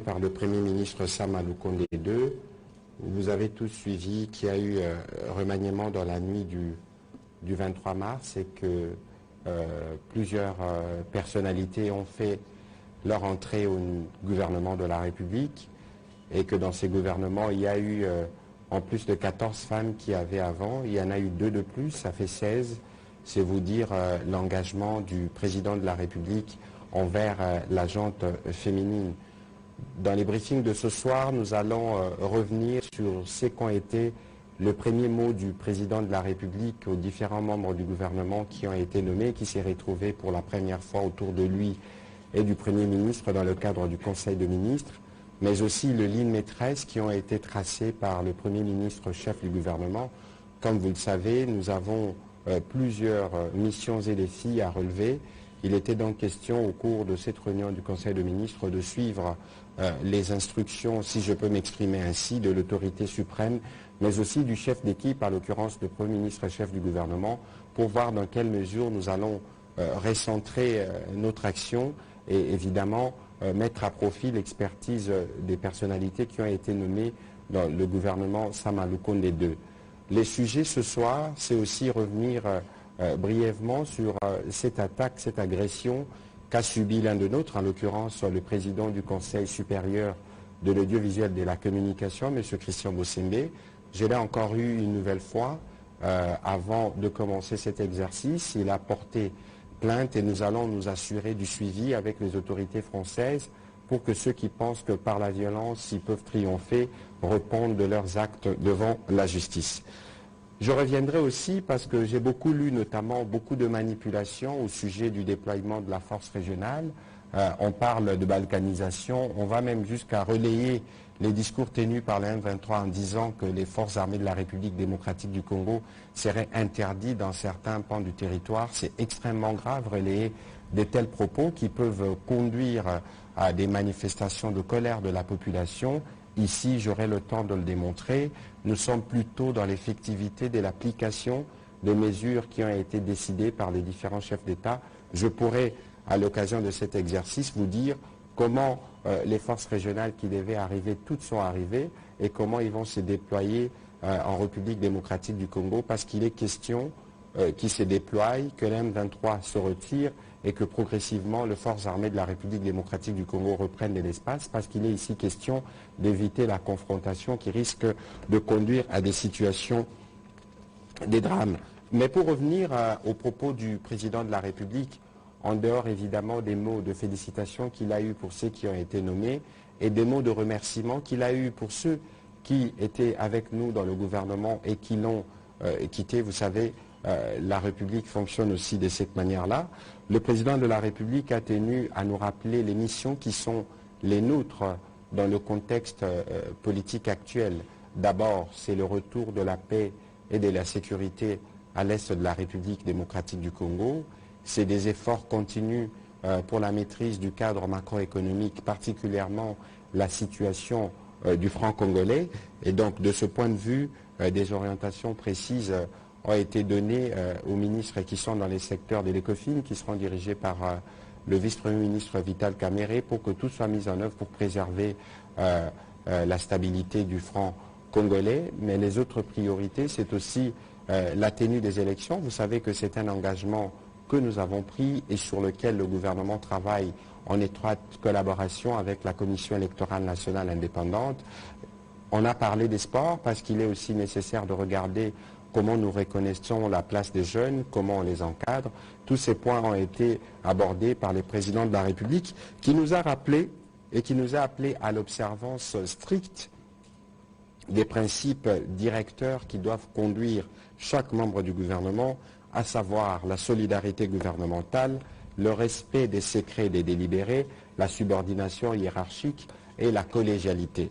par le Premier ministre Sama Lukonde II. Vous avez tous suivi qu'il y a eu remaniement dans la nuit du 23 mars et que plusieurs personnalités ont fait leur entrée au gouvernement de la République et que dans ces gouvernements, il y a eu en plus de 14 femmes qui avaient avant, il y en a eu 2 de plus, ça fait 16. C'est vous dire l'engagement du président de la République envers la gente féminine. Dans les briefings de ce soir, nous allons revenir sur ce qu'ont été le premier mot du président de la République aux différents membres du gouvernement qui ont été nommés, qui s'est retrouvé pour la première fois autour de lui et du Premier ministre dans le cadre du Conseil de ministres, mais aussi les lignes maîtresses qui ont été tracées par le Premier ministre chef du gouvernement. Comme vous le savez, nous avons plusieurs missions et défis à relever. Il était donc question au cours de cette réunion du Conseil de ministres de suivre les instructions, si je peux m'exprimer ainsi, de l'autorité suprême, mais aussi du chef d'équipe, à l'occurrence le Premier ministre chef du gouvernement, pour voir dans quelle mesure nous allons recentrer notre action et évidemment mettre à profit l'expertise des personnalités qui ont été nommées dans le gouvernement Sama Lukonde II. Les sujets ce soir, c'est aussi revenir brièvement sur cette attaque, cette agression qu'a subi l'un de nôtres, en l'occurrence le président du Conseil supérieur de l'audiovisuel et de la communication, M. Christian Bossembe. Je l'ai encore eu une nouvelle fois avant de commencer cet exercice. Il a porté plainte et nous allons nous assurer du suivi avec les autorités françaises pour que ceux qui pensent que par la violence ils peuvent triompher répondent de leurs actes devant la justice. Je reviendrai aussi parce que j'ai beaucoup lu notamment beaucoup de manipulations au sujet du déploiement de la force régionale. On parle de balkanisation, on va même jusqu'à relayer les discours tenus par le M23 en disant que les forces armées de la République démocratique du Congo seraient interdites dans certains pans du territoire. C'est extrêmement grave, relayer de tels propos qui peuvent conduire à des manifestations de colère de la population. Ici, j'aurai le temps de le démontrer. Nous sommes plutôt dans l'effectivité de l'application des mesures qui ont été décidées par les différents chefs d'État. Je pourrai, à l'occasion de cet exercice, vous dire comment les forces régionales qui devaient arriver, toutes sont arrivées, et comment ils vont se déployer en République démocratique du Congo, parce qu'il est question qu'ils se déploient, que l'M23 se retire, et que progressivement les forces armées de la République démocratique du Congo reprennent de l'espace, parce qu'il est ici question d'éviter la confrontation qui risque de conduire à des situations, des drames. Mais pour revenir aux propos du président de la République, en dehors évidemment des mots de félicitations qu'il a eus pour ceux qui ont été nommés et des mots de remerciement qu'il a eus pour ceux qui étaient avec nous dans le gouvernement et qui l'ont quitté, vous savez, la République fonctionne aussi de cette manière-là. Le président de la République a tenu à nous rappeler les missions qui sont les nôtres dans le contexte politique actuel. D'abord, c'est le retour de la paix et de la sécurité à l'est de la République démocratique du Congo. C'est des efforts continus pour la maîtrise du cadre macroéconomique, particulièrement la situation du franc congolais. Et donc, de ce point de vue, des orientations précises ont été données aux ministres qui sont dans les secteurs de l'ECOFIN, qui seront dirigés par le vice-premier ministre Vital Kamerhe, pour que tout soit mis en œuvre pour préserver la stabilité du franc congolais. Mais les autres priorités, c'est aussi la tenue des élections. Vous savez que c'est un engagement que nous avons pris et sur lequel le gouvernement travaille en étroite collaboration avec la Commission électorale nationale indépendante. On a parlé des sports parce qu'il est aussi nécessaire de regarder comment nous reconnaissons la place des jeunes, comment on les encadre. Tous ces points ont été abordés par le président de la République qui nous a rappelé et qui nous a appelés à l'observance stricte des principes directeurs qui doivent conduire chaque membre du gouvernement, à savoir la solidarité gouvernementale, le respect des secrets des délibérés, la subordination hiérarchique et la collégialité.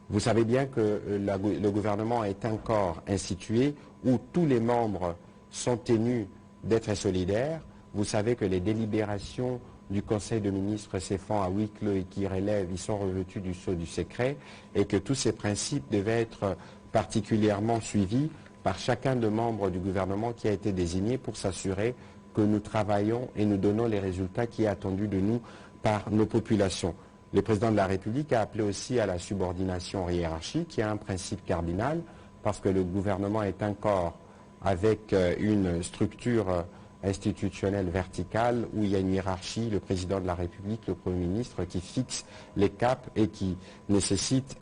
Vous savez bien que le gouvernement est un corps institué où tous les membres sont tenus d'être solidaires. Vous savez que les délibérations du Conseil de ministres se font à huis clos et qui relèvent, ils sont revêtus du sceau du secret, et que tous ces principes devaient être particulièrement suivis par chacun des membres du gouvernement qui a été désigné pour s'assurer que nous travaillons et nous donnons les résultats qui sont attendus de nous par nos populations. Le président de la République a appelé aussi à la subordination hiérarchique, qui est un principe cardinal, parce que le gouvernement est un corps avec une structure institutionnelle verticale où il y a une hiérarchie, le président de la République, le Premier ministre, qui fixe les caps et qui nécessite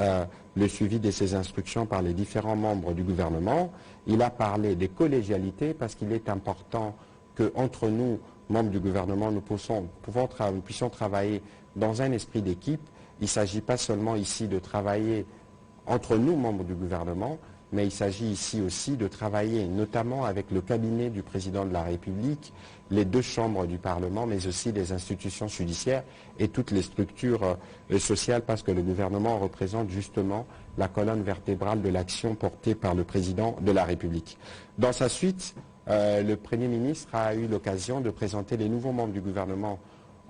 le suivi de ces instructions par les différents membres du gouvernement. Il a parlé des collégialités parce qu'il est important qu'entre nous, membres du gouvernement, nous puissions travailler dans un esprit d'équipe. Il ne s'agit pas seulement ici de travailler entre nous, membres du gouvernement, mais il s'agit ici aussi de travailler notamment avec le cabinet du président de la République, les deux chambres du Parlement, mais aussi les institutions judiciaires et toutes les structures sociales, parce que le gouvernement représente justement la colonne vertébrale de l'action portée par le président de la République. Dans sa suite, le Premier ministre a eu l'occasion de présenter les nouveaux membres du gouvernement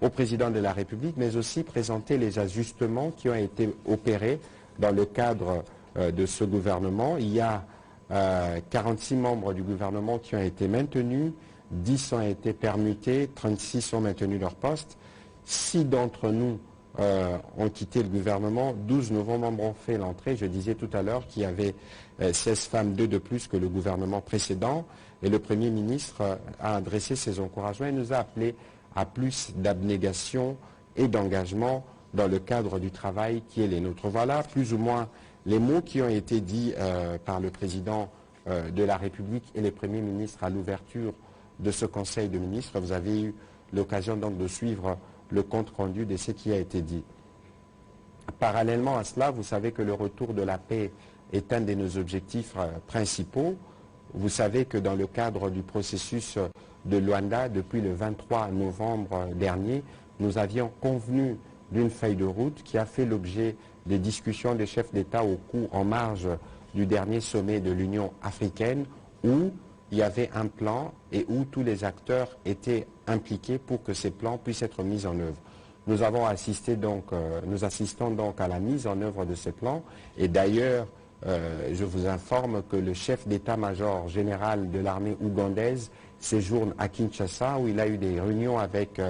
au président de la République, mais aussi présenter les ajustements qui ont été opérés dans le cadre de ce gouvernement. Il y a 46 membres du gouvernement qui ont été maintenus, 10 ont été permutés, 36 ont maintenu leur poste. 6 d'entre nous ont quitté le gouvernement, 12 nouveaux membres ont fait l'entrée. Je disais tout à l'heure qu'il y avait 16 femmes, 2 de plus que le gouvernement précédent. Et le Premier ministre a adressé ses encouragements et nous a appelés à plus d'abnégation et d'engagement dans le cadre du travail qui est les nôtres. Voilà plus ou moins les mots qui ont été dits par le président de la République et les premiers ministres à l'ouverture de ce Conseil de ministres. Vous avez eu l'occasion donc de suivre le compte-rendu de ce qui a été dit. Parallèlement à cela, vous savez que le retour de la paix est un de nos objectifs principaux. Vous savez que dans le cadre du processus de Luanda, depuis le 23 novembre dernier, nous avions convenu d'une feuille de route qui a fait l'objet des discussions des chefs d'État en marge du dernier sommet de l'Union africaine, où il y avait un plan et où tous les acteurs étaient impliqués pour que ces plans puissent être mis en œuvre. Nous assistons donc à la mise en œuvre de ces plans et d'ailleurs, je vous informe que le chef d'état-major général de l'armée ougandaise séjourne à Kinshasa où il a eu des réunions avec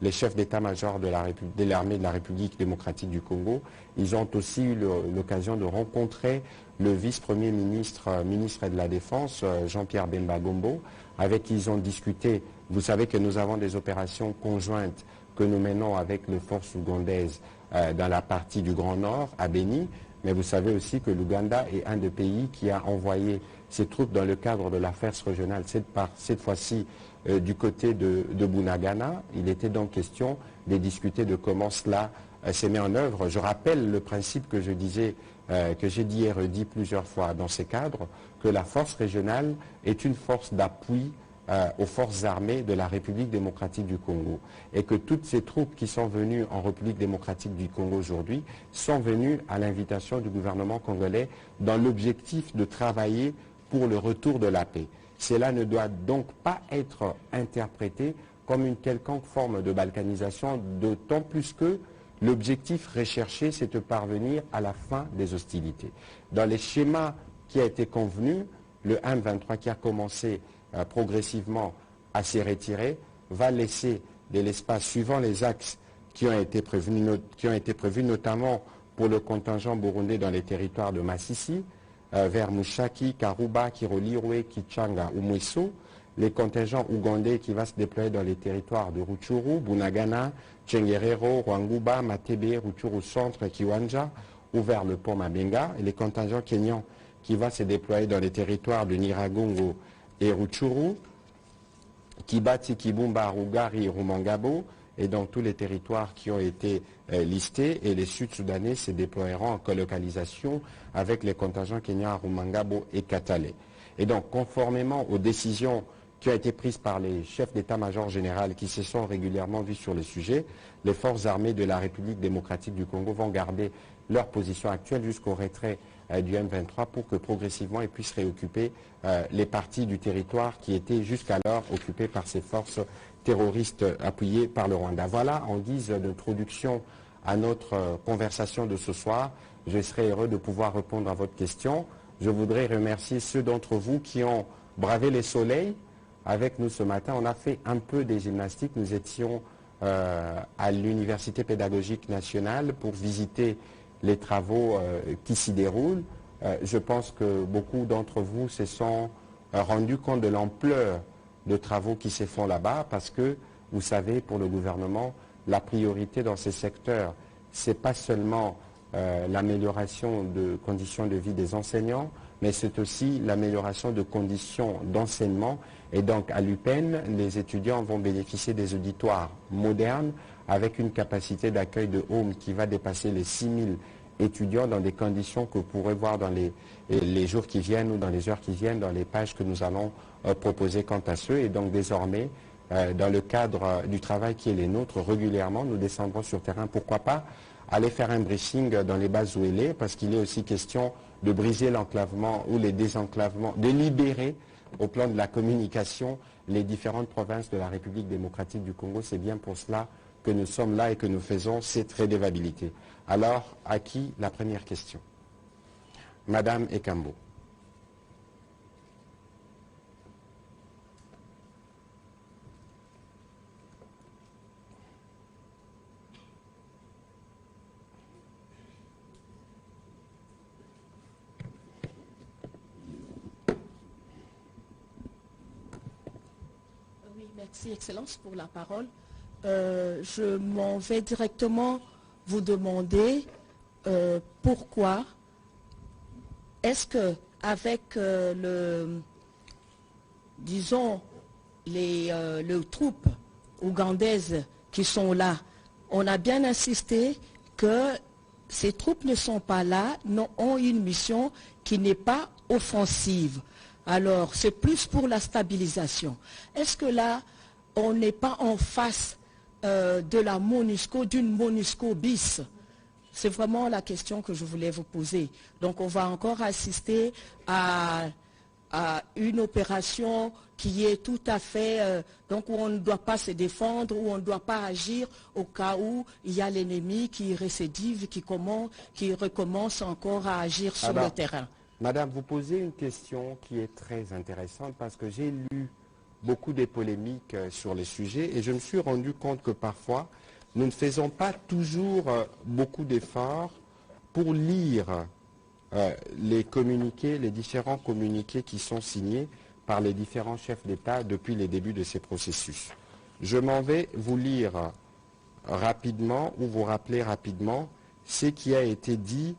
les chefs d'état-major de l'armée de la République démocratique du Congo. Ils ont aussi eu l'occasion de rencontrer le vice-premier ministre, ministre de la Défense, Jean-Pierre Bemba Gombo, avec qui ils ont discuté. Vous savez que nous avons des opérations conjointes que nous menons avec les forces ougandaises dans la partie du Grand Nord, à Béni. Mais vous savez aussi que l'Ouganda est un des pays qui a envoyé ses troupes dans le cadre de l'affaire régionale, cette fois-ci du côté de Bunagana. Il était donc question de discuter de comment cela s'est mis en œuvre. Je rappelle le principe que je disais, que j'ai dit et redit plusieurs fois dans ces cadres, que la force régionale est une force d'appui aux forces armées de la République démocratique du Congo et que toutes ces troupes qui sont venues en République démocratique du Congo aujourd'hui sont venues à l'invitation du gouvernement congolais dans l'objectif de travailler pour le retour de la paix. Cela ne doit donc pas être interprété comme une quelconque forme de balkanisation, d'autant plus que l'objectif recherché, c'est de parvenir à la fin des hostilités. Dans les schémas qui a été convenu, le M23 qui a commencé progressivement à s'y retirer, va laisser de l'espace suivant les axes qui ont été prévus notamment pour le contingent burundais dans les territoires de Massissi, vers Mushaki, Karuba, Kirolirwe, Kichanga ou Mweso, les contingents ougandais qui vont se déployer dans les territoires de Rutshuru, Bunagana, Tchengerero, Rwanguba, Matebe, Rutshuru Centre, Kiwanja, ou vers le pont Mabenga, et les contingents kenyans qui vont se déployer dans les territoires de Nyiragongo et Rutshuru, Kibati, Kibumba, Rugari et Rumangabo, et dans tous les territoires qui ont été listés, et les Sud-Soudanais se déploieront en colocalisation avec les contingents kenyans, Rumangabo et Katale. Et donc, conformément aux décisions qui ont été prises par les chefs d'état-major général qui se sont régulièrement vus sur le sujet, les forces armées de la République démocratique du Congo vont garder leur position actuelle jusqu'au retrait du M23 pour que progressivement ils puissent réoccuper les parties du territoire qui étaient jusqu'alors occupées par ces forces terroristes appuyées par le Rwanda. Voilà, en guise d'introduction à notre conversation de ce soir, je serai heureux de pouvoir répondre à votre question. Je voudrais remercier ceux d'entre vous qui ont bravé les soleils avec nous ce matin. On a fait un peu des gymnastiques, nous étions à l'Université pédagogique nationale pour visiter les travaux qui s'y déroulent. Je pense que beaucoup d'entre vous se sont rendus compte de l'ampleur de travaux qui se font là-bas parce que, vous savez, pour le gouvernement, la priorité dans ces secteurs, ce n'est pas seulement l'amélioration de conditions de vie des enseignants, mais c'est aussi l'amélioration de conditions d'enseignement. Et donc, à l'UPenn, les étudiants vont bénéficier des auditoires modernes avec une capacité d'accueil de home qui va dépasser les 6000 étudiants dans des conditions que vous pourrez voir dans les jours qui viennent ou dans les heures qui viennent, dans les pages que nous allons proposer quant à ceux. Et donc, désormais, dans le cadre du travail qui est les nôtres, régulièrement, nous descendrons sur terrain. Pourquoi pas aller faire un briefing dans les bases où elle est, parce qu'il est aussi question de briser l'enclavement ou les désenclavements, de libérer au plan de la communication les différentes provinces de la République démocratique du Congo. C'est bien pour cela que nous sommes là et que nous faisons cette redevabilité. Alors, à qui la première question? Madame Ekambo. Merci, Excellence, pour la parole. Je m'en vais directement vous demander pourquoi est-ce qu'avec les troupes ougandaises qui sont là, on a bien insisté que ces troupes ne sont pas là, ont une mission qui n'est pas offensive. Alors, c'est plus pour la stabilisation. Est-ce que là, on n'est pas en face de la MONUSCO, d'une MONUSCO bis? C'est vraiment la question que je voulais vous poser. Donc, on va encore assister à une opération qui est tout à fait... donc, où on ne doit pas se défendre, où on ne doit pas agir au cas où il y a l'ennemi qui récidive, qui recommence encore à agir sur le terrain. Madame, vous posez une question qui est très intéressante parce que j'ai lu beaucoup de polémiques sur les sujets et je me suis rendu compte que parfois, nous ne faisons pas toujours beaucoup d'efforts pour lire les communiqués, les différents communiqués qui sont signés par les différents chefs d'État depuis les débuts de ces processus. Je m'en vais vous lire rapidement ou vous rappeler rapidement ce qui a été dit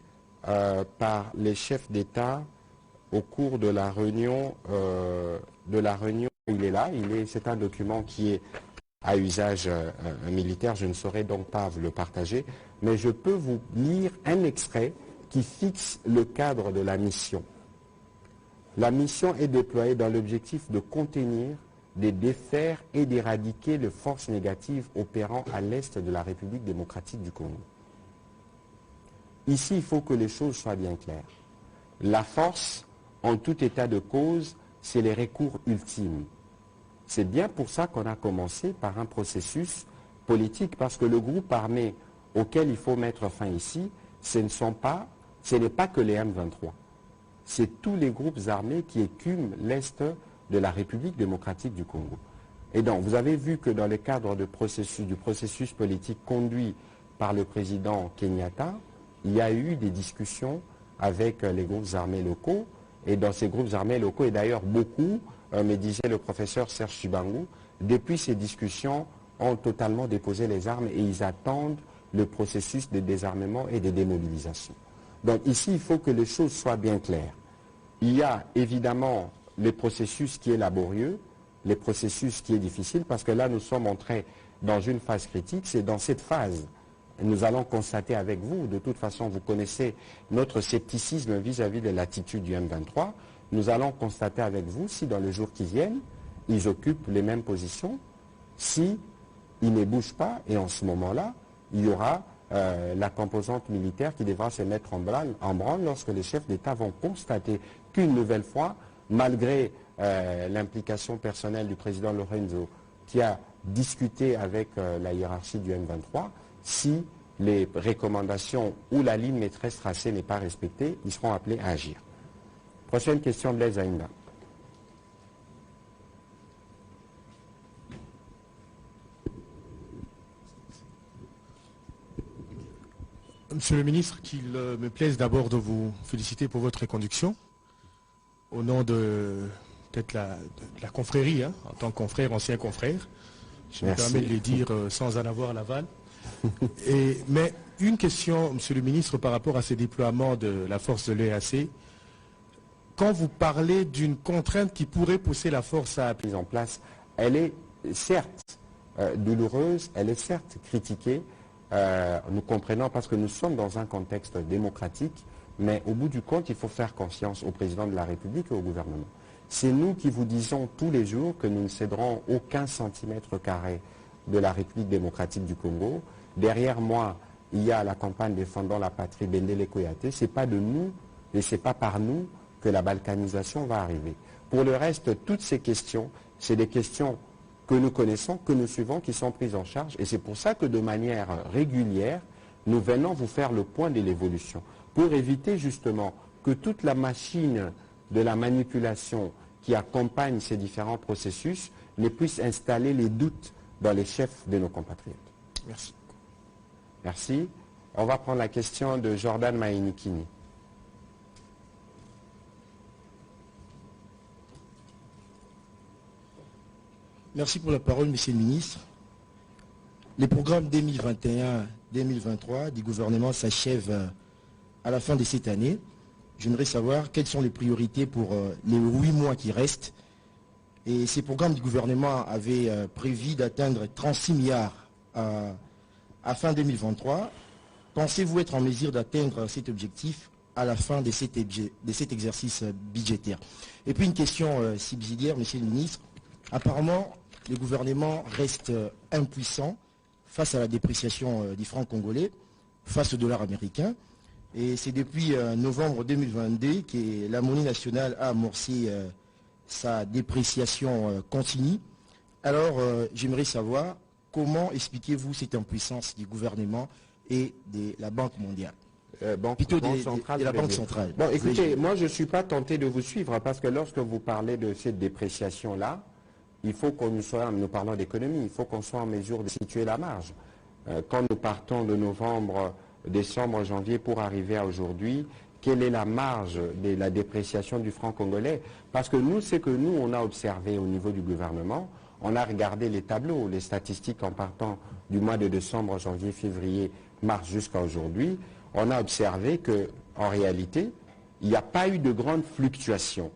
par les chefs d'État au cours de la réunion où il est là. C'est un document qui est à usage militaire, je ne saurais donc pas vous le partager, mais je peux vous lire un extrait qui fixe le cadre de la mission. La mission est déployée dans l'objectif de contenir, de défaire et d'éradiquer les forces négatives opérant à l'est de la République démocratique du Congo. Ici, il faut que les choses soient bien claires. La force, en tout état de cause, c'est les recours ultimes. C'est bien pour ça qu'on a commencé par un processus politique, parce que le groupe armé auquel il faut mettre fin ici, ce n'est pas que les M23. C'est tous les groupes armés qui écument l'Est de la République démocratique du Congo. Et donc, vous avez vu que dans le cadre du processus politique conduit par le président Kenyatta, il y a eu des discussions avec les groupes armés locaux. Et dans ces groupes armés locaux, et d'ailleurs beaucoup, me disait le professeur Serge Chibangu, depuis ces discussions, ont totalement déposé les armes et ils attendent le processus de désarmement et de démobilisation. Donc ici, il faut que les choses soient bien claires. Il y a évidemment le processus qui est laborieux, le processus qui est difficile, parce que là, nous sommes entrés dans une phase critique. C'est dans cette phase, nous allons constater avec vous, de toute façon, vous connaissez notre scepticisme vis-à-vis de l'attitude du M23. Nous allons constater avec vous si dans les jours qui viennent, ils occupent les mêmes positions, si ils ne bougent pas, et en ce moment-là, il y aura la composante militaire qui devra se mettre en branle lorsque les chefs d'État vont constater qu'une nouvelle fois, malgré l'implication personnelle du président Lorenzo, qui a discuté avec la hiérarchie du M23, si les recommandations ou la ligne maîtresse tracée n'est pas respectée, ils seront appelés à agir. Prochaine question, Blaise Aïnda. Monsieur le ministre, qu'il me plaise d'abord de vous féliciter pour votre reconduction. Au nom de peut-être la confrérie, hein, en tant que confrère, ancien confrère. Je me permets de les dire sans en avoir l'aval. Mais une question, monsieur le ministre, par rapport à ces déploiements de la force de l'EAC. Quand vous parlez d'une contrainte qui pourrait pousser la force à mise en place, elle est certes douloureuse, elle est certes critiquée, nous comprenons parce que nous sommes dans un contexte démocratique, mais au bout du compte, il faut faire confiance au président de la République et au gouvernement. C'est nous qui vous disons tous les jours que nous ne céderons aucun centimètre carré de la République démocratique du Congo. Derrière moi, il y a la campagne défendant la patrie Bendele Koyate. Ce n'est pas de nous et ce n'est pas par nous que la balkanisation va arriver. Pour le reste, toutes ces questions, c'est des questions que nous connaissons, que nous suivons, qui sont prises en charge. Et c'est pour ça que de manière régulière, nous venons vous faire le point de l'évolution, pour éviter justement que toute la machine de la manipulation qui accompagne ces différents processus ne puisse installer les doutes dans les chefs de nos compatriotes. Merci. Merci. On va prendre la question de Jordan Maïnikini. Merci pour la parole, Monsieur le Ministre. Les programmes 2021-2023 du gouvernement s'achèvent à la fin de cette année. J'aimerais savoir quelles sont les priorités pour les 8 mois qui restent. Et ces programmes du gouvernement avaient prévu d'atteindre 36 milliards à fin 2023. Pensez-vous être en mesure d'atteindre cet objectif à la fin de cet exercice budgétaire? Et puis une question subsidiaire, Monsieur le Ministre. Apparemment, le gouvernement reste impuissant face à la dépréciation du franc congolais, face au dollar américain. Et c'est depuis novembre 2022 que la monnaie nationale a amorcé sa dépréciation continue. Alors, j'aimerais savoir comment expliquez-vous cette impuissance du gouvernement et de la Banque mondiale, plutôt de la Banque centrale. Bon, écoutez, moi je ne suis pas tenté de vous suivre parce que lorsque vous parlez de cette dépréciation-là, il faut qu'on nous parlons d'économie, il faut qu'on soit en mesure de situer la marge. Quand nous partons de novembre, décembre, janvier pour arriver à aujourd'hui, quelle est la marge de la dépréciation du franc congolais? Parce que nous, c'est que nous, on a observé au niveau du gouvernement, on a regardé les tableaux, les statistiques en partant du mois de décembre, janvier, février, mars jusqu'à aujourd'hui, on a observé qu'en réalité, il n'y a pas eu de grande fluctuation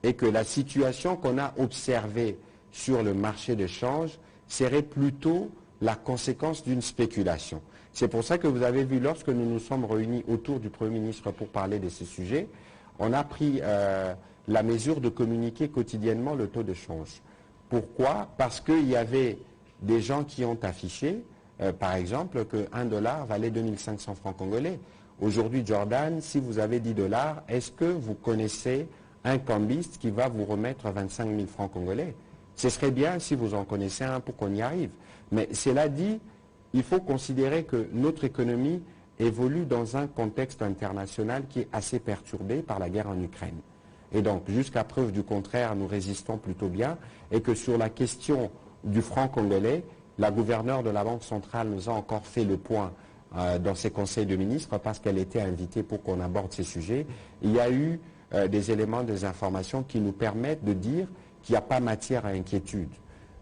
et que la situation qu'on a observée sur le marché de change serait plutôt la conséquence d'une spéculation. C'est pour ça que vous avez vu, lorsque nous nous sommes réunis autour du Premier ministre pour parler de ces sujets, on a pris la mesure de communiquer quotidiennement le taux de change. Pourquoi? Parce qu'il y avait des gens qui ont affiché, par exemple, que 1 dollar valait 2500 francs congolais. Aujourd'hui, Jordan, si vous avez 10 dollars, est-ce que vous connaissez un cambiste qui va vous remettre 25 000 francs congolais? Ce serait bien si vous en connaissez un pour qu'on y arrive. Mais cela dit, il faut considérer que notre économie évolue dans un contexte international qui est assez perturbé par la guerre en Ukraine. Et donc, jusqu'à preuve du contraire, nous résistons plutôt bien et que sur la question du franc congolais, la gouverneure de la Banque centrale nous a encore fait le point dans ses conseils de ministres parce qu'elle était invitée pour qu'on aborde ces sujets. Il y a eu des éléments, des informations qui nous permettent de dire qu'il n'y a pas matière à inquiétude.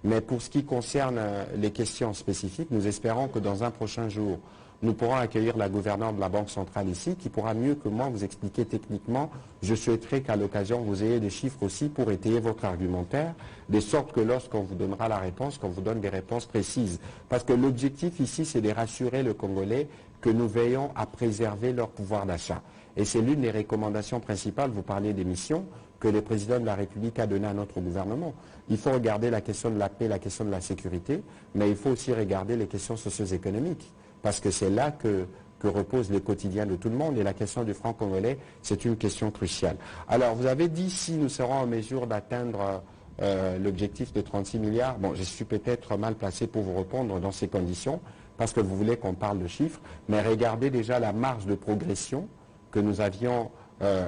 Mais pour ce qui concerne les questions spécifiques, nous espérons que dans un prochain jour, nous pourrons accueillir la gouverneure de la Banque centrale ici, qui pourra mieux que moi vous expliquer techniquement. Je souhaiterais qu'à l'occasion, vous ayez des chiffres aussi pour étayer votre argumentaire, de sorte que lorsqu'on vous donnera la réponse, qu'on vous donne des réponses précises. Parce que l'objectif ici, c'est de rassurer le Congolais que nous veillons à préserver leur pouvoir d'achat. Et c'est l'une des recommandations principales, vous parliez des missions, que le président de la République a donné à notre gouvernement. Il faut regarder la question de la paix, la question de la sécurité, mais il faut aussi regarder les questions socio-économiques, parce que c'est là que repose le quotidien de tout le monde, et la question du franc congolais, c'est une question cruciale. Alors, vous avez dit si nous serons en mesure d'atteindre l'objectif de 36 milliards. Bon, je suis peut-être mal placé pour vous répondre dans ces conditions, parce que vous voulez qu'on parle de chiffres, mais regardez déjà la marge de progression que nous avions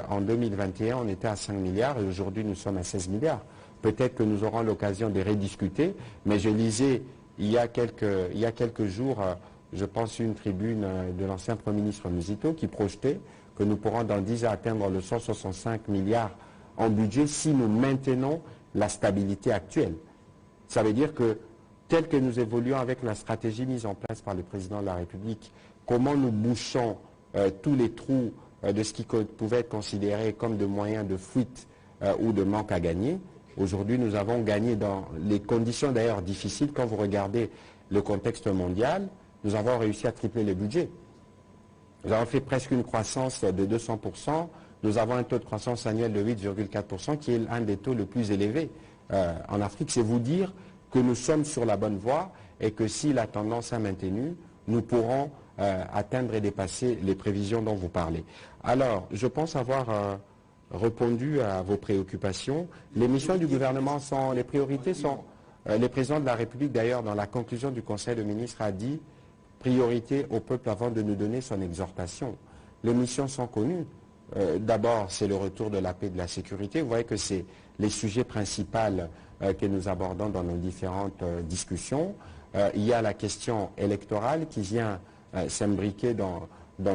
en 2021, on était à 5 milliards et aujourd'hui nous sommes à 16 milliards. Peut-être que nous aurons l'occasion de rediscuter, mais je lisais il y a quelques jours je pense, une tribune de l'ancien Premier ministre Muzito qui projetait que nous pourrons dans 10 ans atteindre le 165 milliards en budget si nous maintenons la stabilité actuelle. Ça veut dire que, tel que nous évoluons avec la stratégie mise en place par le président de la République, comment nous bouchons tous les trous de ce qui pouvait être considéré comme de moyens de fuite ou de manque à gagner. Aujourd'hui, nous avons gagné dans les conditions d'ailleurs difficiles. Quand vous regardez le contexte mondial, nous avons réussi à tripler le budget. Nous avons fait presque une croissance de 200%. Nous avons un taux de croissance annuel de 8,4% qui est l'un des taux les plus élevés en Afrique. C'est vous dire que nous sommes sur la bonne voie et que si la tendance est maintenue, nous pourrons atteindre et dépasser les prévisions dont vous parlez. Alors, je pense avoir répondu à vos préoccupations. Les missions du gouvernement sont, les priorités sont, le président de la République d'ailleurs dans la conclusion du Conseil des ministres a dit priorité au peuple avant de nous donner son exhortation. Les missions sont connues. D'abord, c'est le retour de la paix et de la sécurité. Vous voyez que c'est les sujets principaux que nous abordons dans nos différentes discussions. Il y a la question électorale qui vient s'imbriquer dans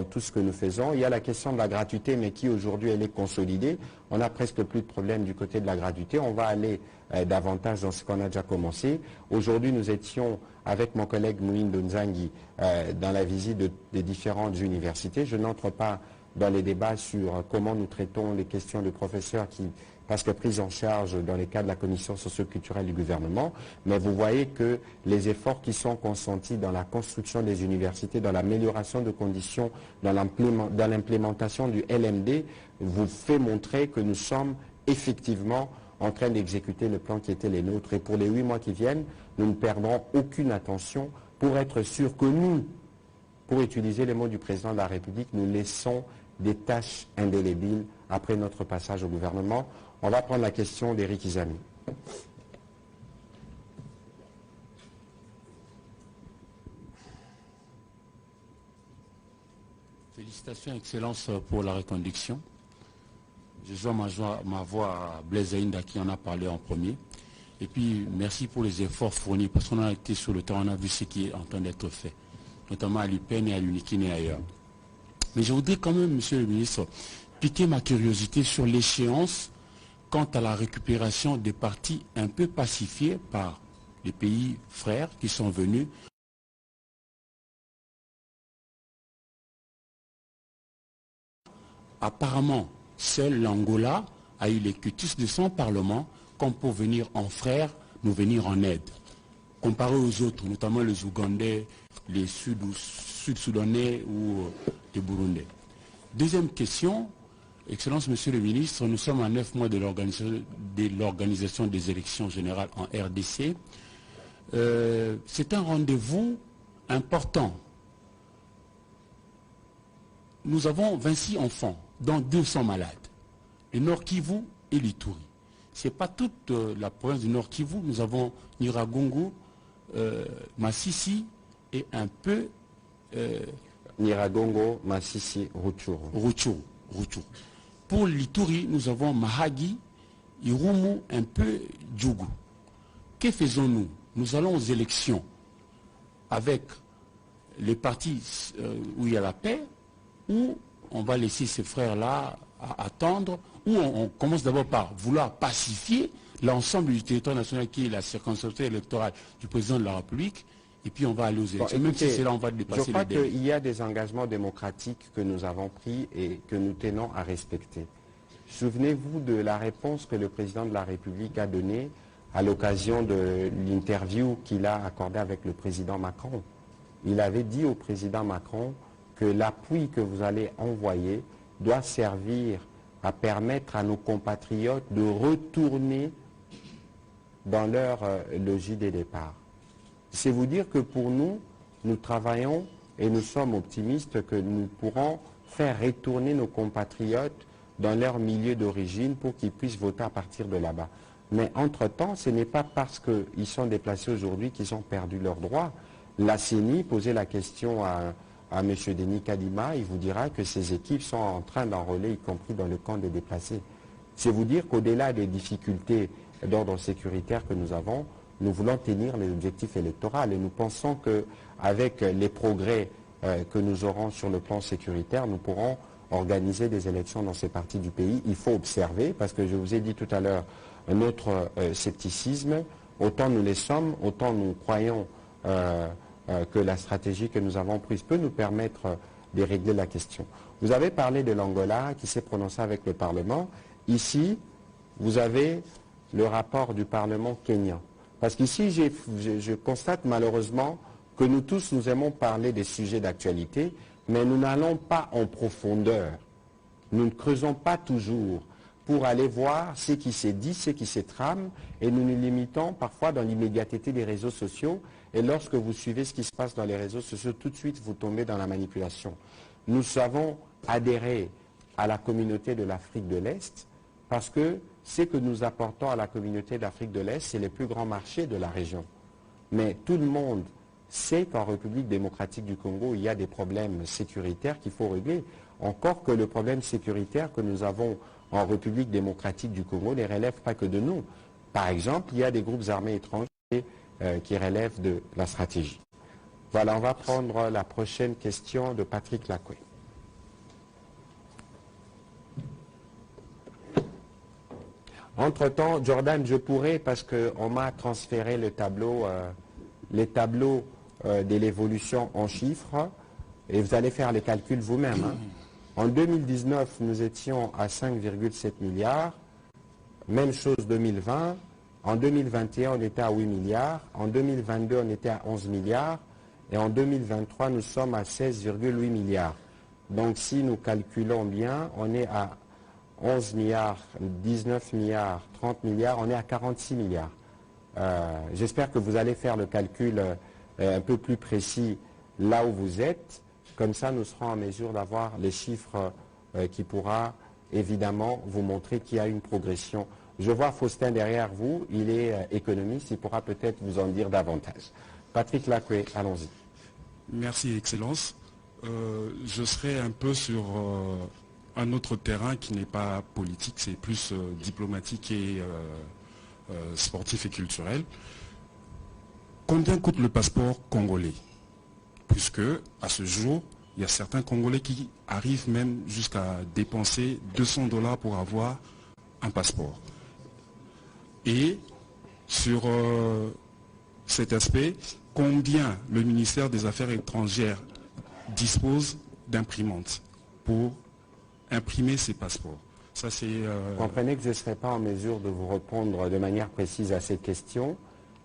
tout ce que nous faisons. Il y a la question de la gratuité, mais qui aujourd'hui elle est consolidée. On n'a presque plus de problème du côté de la gratuité. On va aller davantage dans ce qu'on a déjà commencé. Aujourd'hui, nous étions avec mon collègue Mouindo Nzangi dans la visite des différentes universités. Je n'entre pas dans les débats sur comment nous traitons les questions de professeurs qui parce que prise en charge dans les cas de la commission socio-culturelle du gouvernement, mais vous voyez que les efforts qui sont consentis dans la construction des universités, dans l'amélioration de conditions, dans l'implémentation du LMD, vous fait montrer que nous sommes effectivement en train d'exécuter le plan qui était les nôtres. Et pour les 8 mois qui viennent, nous ne perdrons aucune attention pour être sûr que nous, pour utiliser les mots du président de la République, nous laissons des tâches indélébiles après notre passage au gouvernement. On va prendre la question d'Éric Izami. Félicitations, Excellence, pour la reconduction. Je joins ma voix à Blaise Ainda qui en a parlé en premier. Et puis, merci pour les efforts fournis, parce qu'on a été sur le terrain, on a vu ce qui est en train d'être fait, notamment à l'UPEN et à l'UNIKIN et ailleurs. Mais je voudrais quand même, Monsieur le Ministre, piquer ma curiosité sur l'échéance quant à la récupération des parties un peu pacifiées par les pays frères qui sont venus. Apparemment, seul l'Angola a eu les cutis de son Parlement comme pour venir en frère, nous venir en aide. Comparé aux autres, notamment les Ougandais, les Sud-Soudanais ou les Burundais. Deuxième question. Excellence, Monsieur le Ministre, nous sommes à 9 mois de l'organisation des élections générales en RDC. C'est un rendez-vous important. Nous avons 26 enfants, dont 2 sont malades. Le Nord Kivu et l'Ituri. Ce n'est pas toute la province du Nord Kivu. Nous avons Nyiragongo, Massissi et un peu... Nyiragongo, Massissi, Rutshuru. Pour l'Ituri, nous avons Mahagi, Irumu, un peu Djougou. Que faisons-nous? Nous allons aux élections avec les partis où il y a la paix, ou on va laisser ces frères-là attendre, ou on commence d'abord par vouloir pacifier l'ensemble du territoire national qui est la circonscription électorale du président de la République, et puis on va aller aux élections. Même si c'est là, on va dépasser les délais. Je crois qu'il y a des engagements démocratiques que nous avons pris et que nous tenons à respecter. Souvenez-vous de la réponse que le président de la République a donnée à l'occasion de l'interview qu'il a accordée avec le président Macron. Il avait dit au président Macron que l'appui que vous allez envoyer doit servir à permettre à nos compatriotes de retourner dans leur logis de départ. C'est vous dire que pour nous, nous travaillons et nous sommes optimistes que nous pourrons faire retourner nos compatriotes dans leur milieu d'origine pour qu'ils puissent voter à partir de là-bas. Mais entre-temps, ce n'est pas parce qu'ils sont déplacés aujourd'hui qu'ils ont perdu leurs droits. La CENI posait la question à M. Denis Kadima, il vous dira que ces équipes sont en train d'enrôler, y compris dans le camp des déplacés. C'est vous dire qu'au-delà des difficultés d'ordre sécuritaire que nous avons, nous voulons tenir les objectifs électoraux et nous pensons qu'avec les progrès que nous aurons sur le plan sécuritaire, nous pourrons organiser des élections dans ces parties du pays. Il faut observer, parce que je vous ai dit tout à l'heure, notre scepticisme, autant nous les sommes, autant nous croyons que la stratégie que nous avons prise peut nous permettre de régler la question. Vous avez parlé de l'Angola qui s'est prononcé avec le Parlement. Ici, vous avez le rapport du Parlement kényan. Parce qu'ici, je constate malheureusement que nous tous, nous aimons parler des sujets d'actualité, mais nous n'allons pas en profondeur. Nous ne creusons pas toujours pour aller voir ce qui s'est dit, ce qui se trame, et nous nous limitons parfois dans l'immédiateté des réseaux sociaux. Et lorsque vous suivez ce qui se passe dans les réseaux sociaux, tout de suite, vous tombez dans la manipulation. Nous avons adhéré à la communauté de l'Afrique de l'Est parce que ce que nous apportons à la communauté d'Afrique de l'Est, c'est les plus grands marchés de la région. Mais tout le monde sait qu'en République démocratique du Congo, il y a des problèmes sécuritaires qu'il faut régler. Encore que le problème sécuritaire que nous avons en République démocratique du Congo ne relève pas que de nous. Par exemple, il y a des groupes armés étrangers qui relèvent de la stratégie. Voilà, on va prendre la prochaine question de Patrick Lacoué. Entre-temps, Jordan, je pourrais, parce qu'on m'a transféré le tableau, les tableaux de l'évolution en chiffres, et vous allez faire les calculs vous-même. Hein. En 2019, nous étions à 5,7 milliards. Même chose 2020. En 2021, on était à 8 milliards. En 2022, on était à 11 milliards. Et en 2023, nous sommes à 16,8 milliards. Donc si nous calculons bien, on est à 11 milliards, 19 milliards, 30 milliards, on est à 46 milliards. J'espère que vous allez faire le calcul un peu plus précis là où vous êtes. Comme ça, nous serons en mesure d'avoir les chiffres qui pourra évidemment vous montrer qu'il y a une progression. Je vois Faustin derrière vous, il est économiste, il pourra peut-être vous en dire davantage. Patrick Lacoué, allons-y. Merci, Excellence. Je serai un peu sur un autre terrain qui n'est pas politique, c'est plus diplomatique et sportif et culturel. Combien coûte le passeport congolais? Puisque, à ce jour, il y a certains Congolais qui arrivent même jusqu'à dépenser 200 $ pour avoir un passeport. Et sur cet aspect, combien le ministère des Affaires étrangères dispose d'imprimantes pour imprimer ces passeports? Ça, Vous comprenez que je ne serai pas en mesure de vous répondre de manière précise à cette question,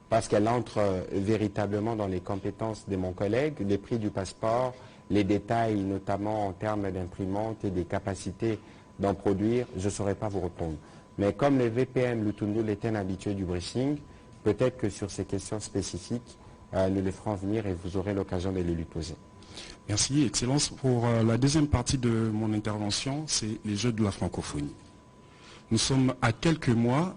parce qu'elle entre véritablement dans les compétences de mon collègue, les prix du passeport, les détails notamment en termes d'imprimantes et des capacités d'en produire, je ne saurais pas vous répondre. Mais comme le VPM Lutundu est un habitué du briefing, peut-être que sur ces questions spécifiques, nous les ferons venir et vous aurez l'occasion de les lui poser. Merci, Excellence. Pour la deuxième partie de mon intervention, c'est les Jeux de la francophonie. Nous sommes à quelques mois,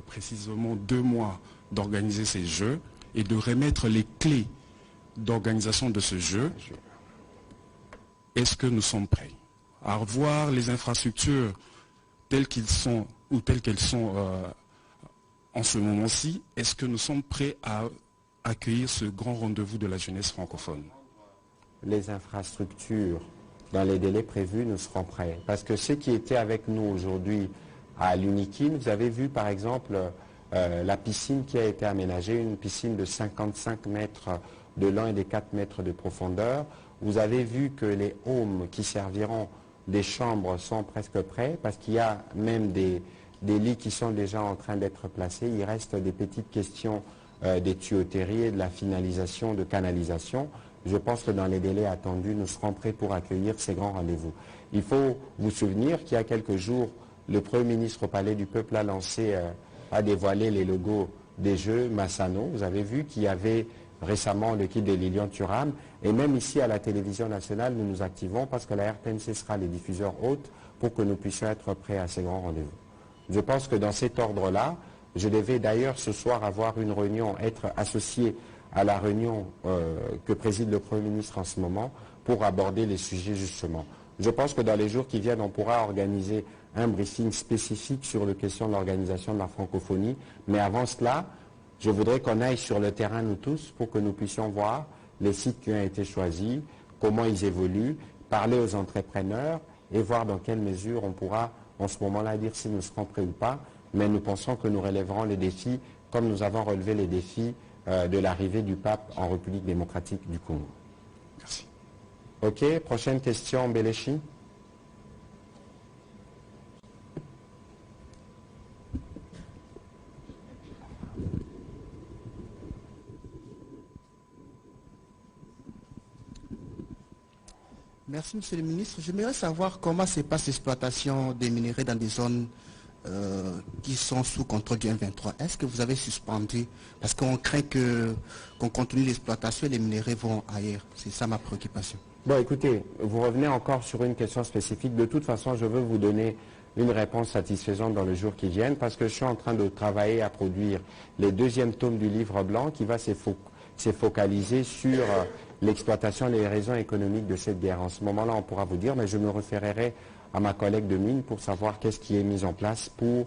précisément 2 mois, d'organiser ces Jeux et de remettre les clés d'organisation de ce jeu. Est-ce que nous sommes prêts à revoir les infrastructures telles qu'elles sont ou telles qu'elles sont en ce moment-ci? Est-ce que nous sommes prêts à accueillir ce grand rendez-vous de la jeunesse francophone? Les infrastructures, dans les délais prévus, nous serons prêts. Parce que ceux qui étaient avec nous aujourd'hui à l'Unikin, vous avez vu par exemple la piscine qui a été aménagée, une piscine de 55 mètres de long et de 4 mètres de profondeur. Vous avez vu que les homes qui serviront des chambres sont presque prêts, parce qu'il y a même des lits qui sont déjà en train d'être placés. Il reste des petites questions des tuyauteries et de la finalisation de canalisation. Je pense que dans les délais attendus, nous serons prêts pour accueillir ces grands rendez-vous. Il faut vous souvenir qu'il y a quelques jours, le Premier ministre au Palais du Peuple a lancé, a dévoilé les logos des Jeux Massano. Vous avez vu qu'il y avait récemment le kit de Lilian Thuram. Et même ici à la télévision nationale, nous nous activons parce que la RTNC sera les diffuseurs hôtes pour que nous puissions être prêts à ces grands rendez-vous. Je pense que dans cet ordre-là, je devais d'ailleurs ce soir avoir une réunion, être associé à la réunion que préside le Premier ministre en ce moment pour aborder les sujets justement. Je pense que dans les jours qui viennent, on pourra organiser un briefing spécifique sur la question de l'organisation de la francophonie. Mais avant cela, Je voudrais qu'on aille sur le terrain, nous tous, pour que nous puissions voir les sites qui ont été choisis, comment ils évoluent, parler aux entrepreneurs et voir dans quelle mesure on pourra, en ce moment-là, dire si nous serons prêts ou pas. Mais nous pensons que nous relèverons les défis comme nous avons relevé les défis de l'arrivée du pape en République démocratique du Congo. Merci. OK, prochaine question, Béléchi. Merci, Monsieur le Ministre. J'aimerais savoir comment se passe l'exploitation des minerais dans des zones qui sont sous contrôle du M23. Est-ce que vous avez suspendu? Parce qu'on craint qu'on continue l'exploitation et les minerais vont ailleurs. C'est ça ma préoccupation. Bon, écoutez, vous revenez encore sur une question spécifique. De toute façon, je veux vous donner une réponse satisfaisante dans les jours qui viennent parce que je suis en train de travailler à produire les deuxièmes tomes du livre blanc qui va se focaliser sur l'exploitation et les raisons économiques de cette guerre. En ce moment-là, on pourra vous dire, mais je me référerai à ma collègue de mine pour savoir qu'est-ce qui est mis en place pour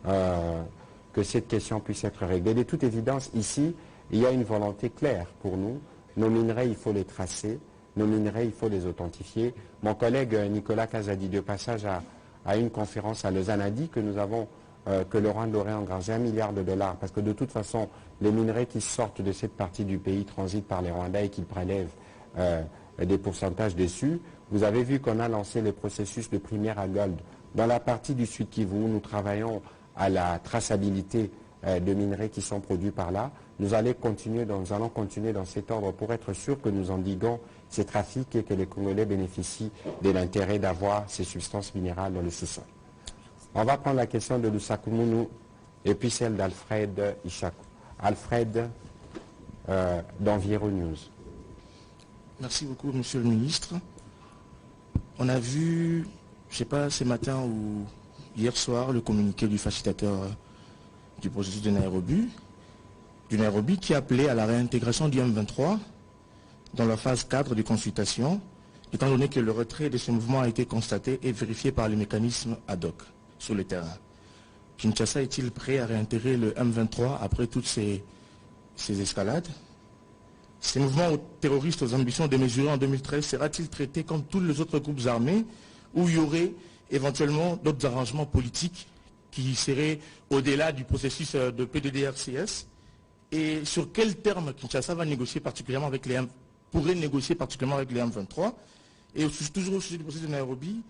que cette question puisse être réglée. De toute évidence, ici, il y a une volonté claire pour nous. Nos minerais, il faut les tracer. Nos minerais, il faut les authentifier. Mon collègue Nicolas Kazadi, de passage à une conférence à Lausanne, a dit que nous avons, que le Rwanda aurait engagé $1 milliard, parce que de toute façon, les minerais qui sortent de cette partie du pays transitent par les Rwandais et qu'ils prélèvent des pourcentages dessus. Vous avez vu qu'on a lancé le processus de primaire à gold. Dans la partie du Sud Kivu, nous travaillons à la traçabilité de minerais qui sont produits par là. Nous allons continuer dans cet ordre pour être sûr que nous endiguons ces trafics et que les Congolais bénéficient de l'intérêt d'avoir ces substances minérales dans le sous-sol. On va prendre la question de Lusakumunu et puis celle d'Alfred Ishaku. Alfred, d'Environ News. Merci beaucoup, Monsieur le Ministre. On a vu, je ne sais pas, ce matin ou hier soir, le communiqué du facilitateur du processus de Nairobi, qui appelait à la réintégration du M23 dans la phase 4 de consultation, étant donné que le retrait de ce mouvement a été constaté et vérifié par les mécanismes ad hoc sur le terrain. Kinshasa est-il prêt à réintégrer le M23 après toutes ces escalades? Ces mouvements terroristes aux ambitions démesurées en 2013 sera-t-il traité comme tous les autres groupes armés ou il y aurait éventuellement d'autres arrangements politiques qui seraient au-delà du processus de PDDRCS? Et sur quels termes Kinshasa va négocier particulièrement avec les pourrait négocier particulièrement avec les M23? Et toujours au sujet du processus de Nairobi,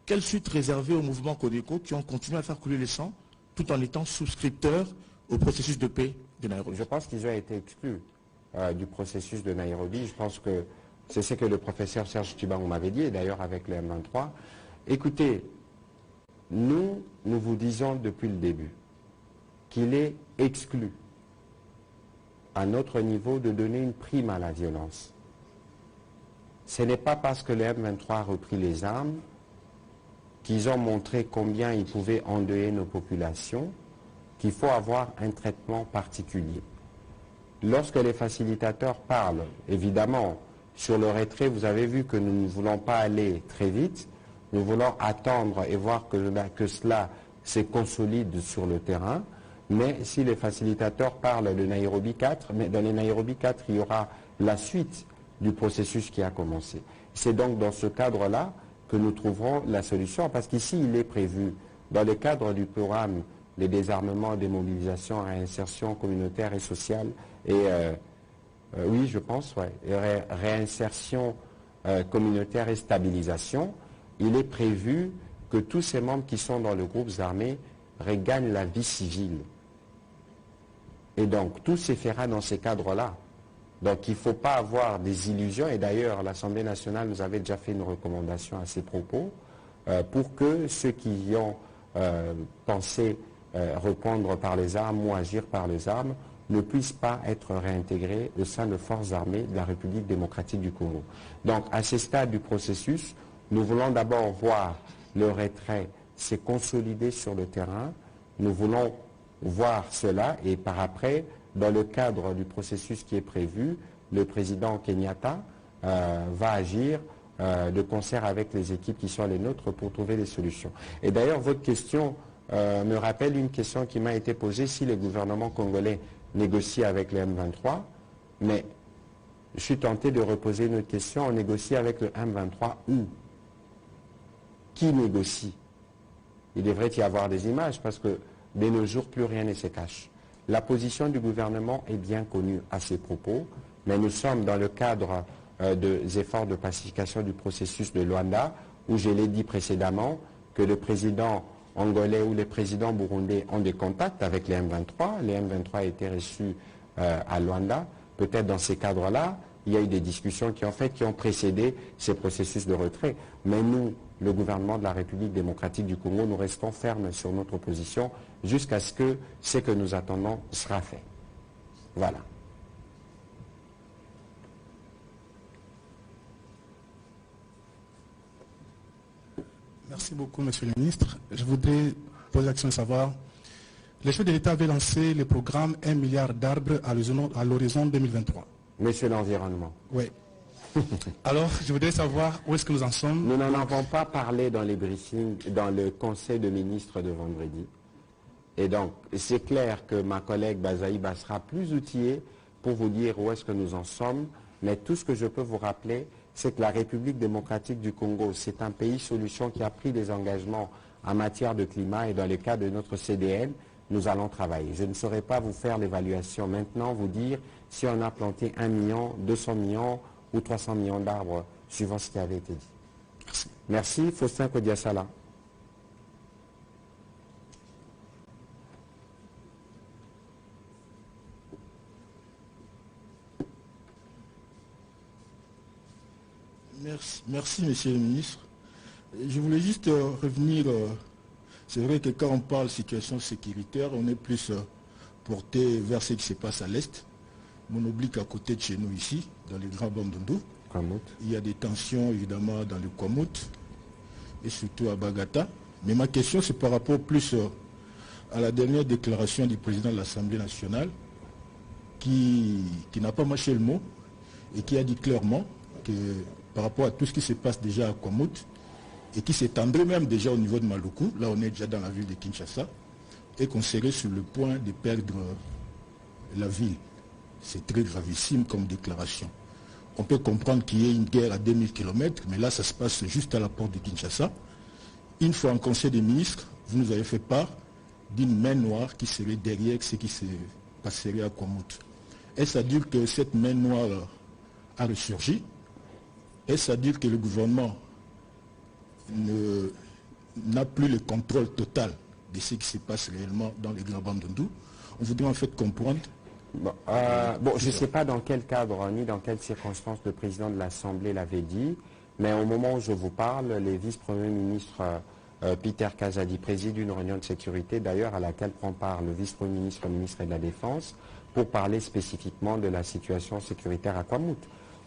quelle suite réservée aux mouvements Codeco qui ont continué à faire couler le sang tout en étant souscripteurs au processus de paix de Nairobi? Je pense qu'ils ont été exclus du processus de Nairobi. Je pense que c'est ce que le professeur Serge Tibang m'avait dit, et d'ailleurs avec le M23. Écoutez, nous vous disons depuis le début qu'il est exclu à notre niveau de donner une prime à la violence. Ce n'est pas parce que le M23 a repris les armes qu'ils ont montré combien ils pouvaient endeuiller nos populations qu'il faut avoir un traitement particulier. Lorsque les facilitateurs parlent, évidemment, sur le retrait, vous avez vu que nous ne voulons pas aller très vite, nous voulons attendre et voir que cela se consolide sur le terrain, mais si les facilitateurs parlent de Nairobi 4, mais dans les Nairobi 4, il y aura la suite du processus qui a commencé. C'est donc dans ce cadre-là que nous trouverons la solution, parce qu'ici, il est prévu, dans le cadre du programme de désarmement, démobilisation, réinsertion communautaire et sociale, et oui, je pense, ouais, réinsertion communautaire et stabilisation, il est prévu que tous ces membres qui sont dans les groupes armés regagnent la vie civile. Et donc, tout se fera dans ces cadres-là. Donc, il ne faut pas avoir des illusions, et d'ailleurs, l'Assemblée nationale nous avait déjà fait une recommandation à ces propos, pour que ceux qui y ont pensé répondre par les armes ou agir par les armes ne puissent pas être réintégrés au sein de forces armées de la République démocratique du Congo. Donc, à ce stade du processus, nous voulons d'abord voir le retrait se consolider sur le terrain. Nous voulons voir cela et par après, dans le cadre du processus qui est prévu, le président Kenyatta va agir de concert avec les équipes qui sont les nôtres pour trouver des solutions. Et d'ailleurs, votre question me rappelle une question qui m'a été posée: si le gouvernement congolais négocie avec le M23, mais je suis tenté de reposer une autre question. On négocie avec le M23 où? Qui négocie? Il devrait y avoir des images parce que de nos jours, plus rien ne se cache. La position du gouvernement est bien connue à ces propos, mais nous sommes dans le cadre des efforts de pacification du processus de Luanda, où je l'ai dit précédemment que le président angolais ou les présidents burundais ont des contacts avec les M23. Les M23 a été reçus à Luanda. Peut-être dans ces cadres-là, il y a eu des discussions qui ont précédé ces processus de retrait. Mais nous, le gouvernement de la République démocratique du Congo, nous restons fermes sur notre position jusqu'à ce que ce que nous attendons sera fait. Voilà. Merci beaucoup, Monsieur le ministre. Je voudrais poser la question de savoir, les chefs de l'État avaient lancé le programme 1 milliard d'arbres à l'horizon 2023. Monsieur l'Environnement. Oui. Alors, je voudrais savoir où est-ce que nous en sommes. Nous n'en avons pas parlé dans les briefings, dans le conseil de ministres de vendredi. Et donc, c'est clair que ma collègue Bazaïba sera plus outillée pour vous dire où est-ce que nous en sommes. Mais tout ce que je peux vous rappeler, c'est que la République démocratique du Congo, c'est un pays solution qui a pris des engagements en matière de climat et dans le cadre de notre CDN, nous allons travailler. Je ne saurais pas vous faire l'évaluation maintenant, vous dire si on a planté 1 million, 200 millions ou 300 millions d'arbres, suivant ce qui avait été dit. Merci. Merci, Faustin Kodiasala. Merci, Monsieur le ministre. Je voulais juste revenir, c'est vrai que quand on parle de situation sécuritaire, on est plus porté vers ce qui se passe à l'Est. On oublie qu'à côté de chez nous ici, dans les grands Bandundu, il y a des tensions évidemment dans le Kwamut et surtout à Bagata. Mais ma question c'est par rapport plus à la dernière déclaration du président de l'Assemblée nationale qui n'a pas mâché le mot et qui a dit clairement que par rapport à tout ce qui se passe déjà à Kwamut et qui s'étendrait même déjà au niveau de Maluku, là on est déjà dans la ville de Kinshasa, et qu'on serait sur le point de perdre la ville. C'est très gravissime comme déclaration. On peut comprendre qu'il y ait une guerre à 2000 km, mais là ça se passe juste à la porte de Kinshasa. Une fois en conseil des ministres, vous nous avez fait part d'une main noire qui serait derrière ce qui se passerait à Kwamut. Est-ce à dire que cette main noire a ressurgi? Est-ce à dire que le gouvernement n'a plus le contrôle total de ce qui se passe réellement dans les grands Bandundu? On voudrait en fait comprendre. Je ne sais pas dans quel cadre ni dans quelles circonstances le président de l'Assemblée l'avait dit, mais au moment où je vous parle, les vice-premiers ministres Peter Kazadi préside une réunion de sécurité, d'ailleurs à laquelle prend part le vice-premier ministre, le ministre de la Défense, pour parler spécifiquement de la situation sécuritaire à Kwamut.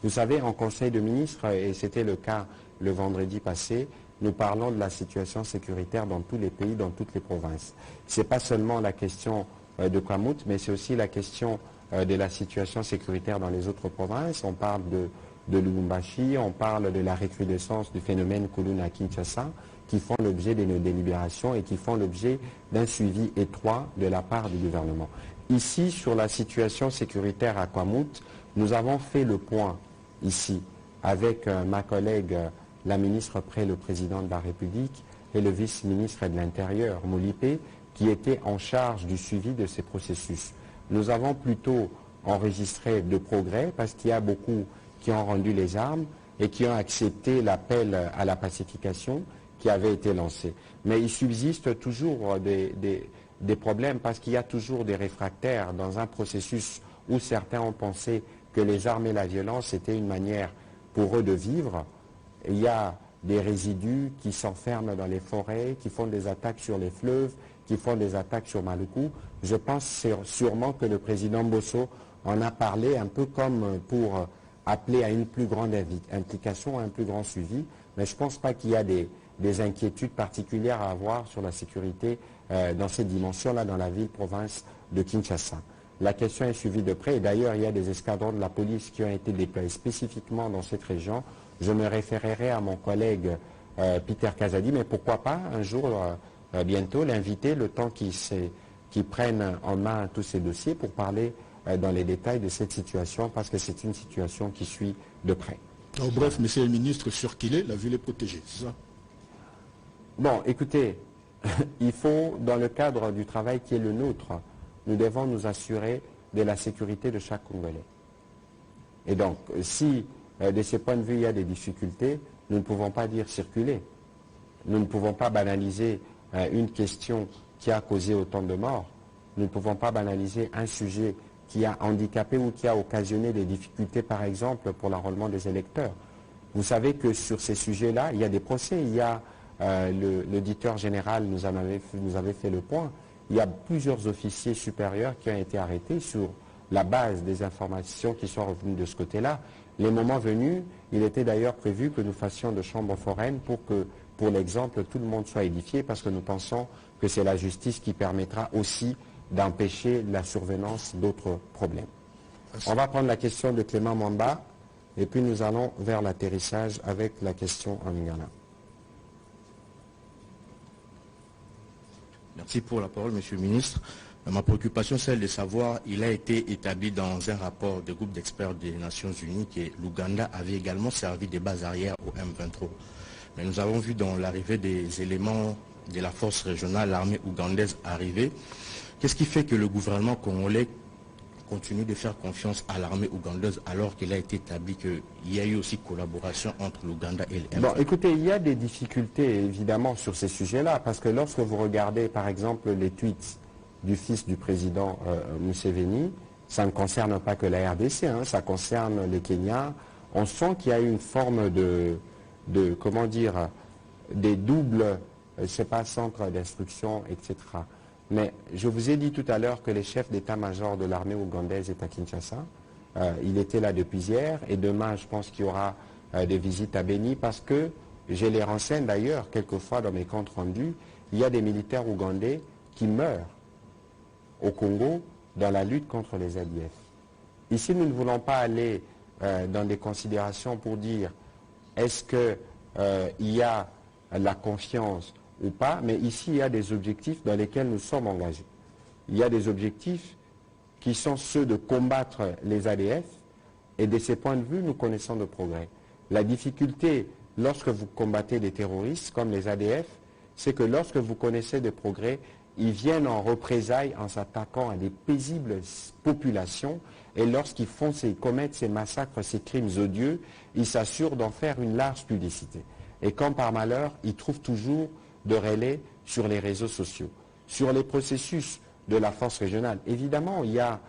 Vous savez, en conseil de ministres, et c'était le cas le vendredi passé, nous parlons de la situation sécuritaire dans tous les pays, dans toutes les provinces. Ce n'est pas seulement la question de Kwamut, mais c'est aussi la question de la situation sécuritaire dans les autres provinces. On parle de Lubumbashi, on parle de la recrudescence du phénomène Kuluna à Kinshasa, qui font l'objet d'une délibération et qui font l'objet d'un suivi étroit de la part du gouvernement. Ici, sur la situation sécuritaire à Kwamut, nous avons fait le point ici avec ma collègue, la ministre près le président de la République et le vice-ministre de l'Intérieur, Moulipe, qui était en charge du suivi de ces processus. Nous avons plutôt enregistré de progrès parce qu'il y a beaucoup qui ont rendu les armes et qui ont accepté l'appel à la pacification qui avait été lancé. Mais il subsiste toujours des problèmes parce qu'il y a toujours des réfractaires dans un processus où certains ont pensé que les armes et la violence étaient une manière pour eux de vivre. Il y a des résidus qui s'enferment dans les forêts, qui font des attaques sur les fleuves, qui font des attaques sur Maluku. Je pense sûrement que le président Bosso en a parlé un peu comme pour appeler à une plus grande implication, un plus grand suivi. Mais je ne pense pas qu'il y a des inquiétudes particulières à avoir sur la sécurité dans ces dimensions-là dans la ville-province de Kinshasa. La question est suivie de près et d'ailleurs il y a des escadrons de la police qui ont été déployés spécifiquement dans cette région. Je me référerai à mon collègue Peter Kazadi, mais pourquoi pas un jour, bientôt, l'inviter le temps qu'il qui prenne en main tous ces dossiers pour parler dans les détails de cette situation, parce que c'est une situation qui suit de près. Alors, bref, monsieur le ministre, sur qu'il est, la ville est protégée, c'est ça? Bon, écoutez, il faut, dans le cadre du travail qui est le nôtre, nous devons nous assurer de la sécurité de chaque Congolais. Et donc, si de ce point de vue il y a des difficultés, nous ne pouvons pas dire circuler. Nous ne pouvons pas banaliser une question qui a causé autant de morts. Nous ne pouvons pas banaliser un sujet qui a handicapé ou qui a occasionné des difficultés, par exemple, pour l'enrôlement des électeurs. Vous savez que sur ces sujets-là, il y a des procès. Il y a l'auditeur général nous avait fait le point. Il y a plusieurs officiers supérieurs qui ont été arrêtés sur la base des informations qui sont revenues de ce côté-là. Les moments venus, il était d'ailleurs prévu que nous fassions de chambres foraines pour que, pour l'exemple, tout le monde soit édifié, parce que nous pensons que c'est la justice qui permettra aussi d'empêcher la survenance d'autres problèmes. On va prendre la question de Clément Mwamba et puis nous allons vers l'atterrissage avec la question en Lingala. Merci pour la parole, Monsieur le ministre. Ma préoccupation, c'est de savoir, il a été établi dans un rapport de groupe d'experts des Nations Unies que l'Ouganda avait également servi de base arrière au M23. Mais nous avons vu dans l'arrivée des éléments de la force régionale, l'armée ougandaise arriver. Qu'est-ce qui fait que le gouvernement congolais continue de faire confiance à l'armée ougandaise alors qu'il a été établi qu'il y a eu aussi collaboration entre l'Ouganda et le M23? Bon, écoutez, il y a des difficultés évidemment sur ces sujets-là, parce que lorsque vous regardez par exemple les tweets du fils du président Museveni, ça ne concerne pas que la RDC, hein, ça concerne les Kenyans. On sent qu'il y a une forme de comment dire, des doubles, je sais pas, centres d'instruction, etc. Mais je vous ai dit tout à l'heure que le chef d'état-major de l'armée ougandaise est à Kinshasa. Il était là depuis hier et demain, je pense qu'il y aura des visites à Beni, parce que, je les renseigne d'ailleurs quelquefois dans mes comptes rendus, il y a des militaires ougandais qui meurent au Congo dans la lutte contre les ADF. Ici, nous ne voulons pas aller dans des considérations pour dire est-ce qu'il y a la confiance ou pas, mais ici, il y a des objectifs dans lesquels nous sommes engagés. Il y a des objectifs qui sont ceux de combattre les ADF, et de ces points de vue, nous connaissons de progrès. La difficulté, lorsque vous combattez des terroristes comme les ADF, c'est que lorsque vous connaissez des progrès, ils viennent en représailles en s'attaquant à des paisibles populations, et lorsqu'ils commettent ces massacres, ces crimes odieux, ils s'assurent d'en faire une large publicité. Et comme par malheur, ils trouvent toujours de relais sur les réseaux sociaux. Sur les processus de la force régionale, évidemment, il y a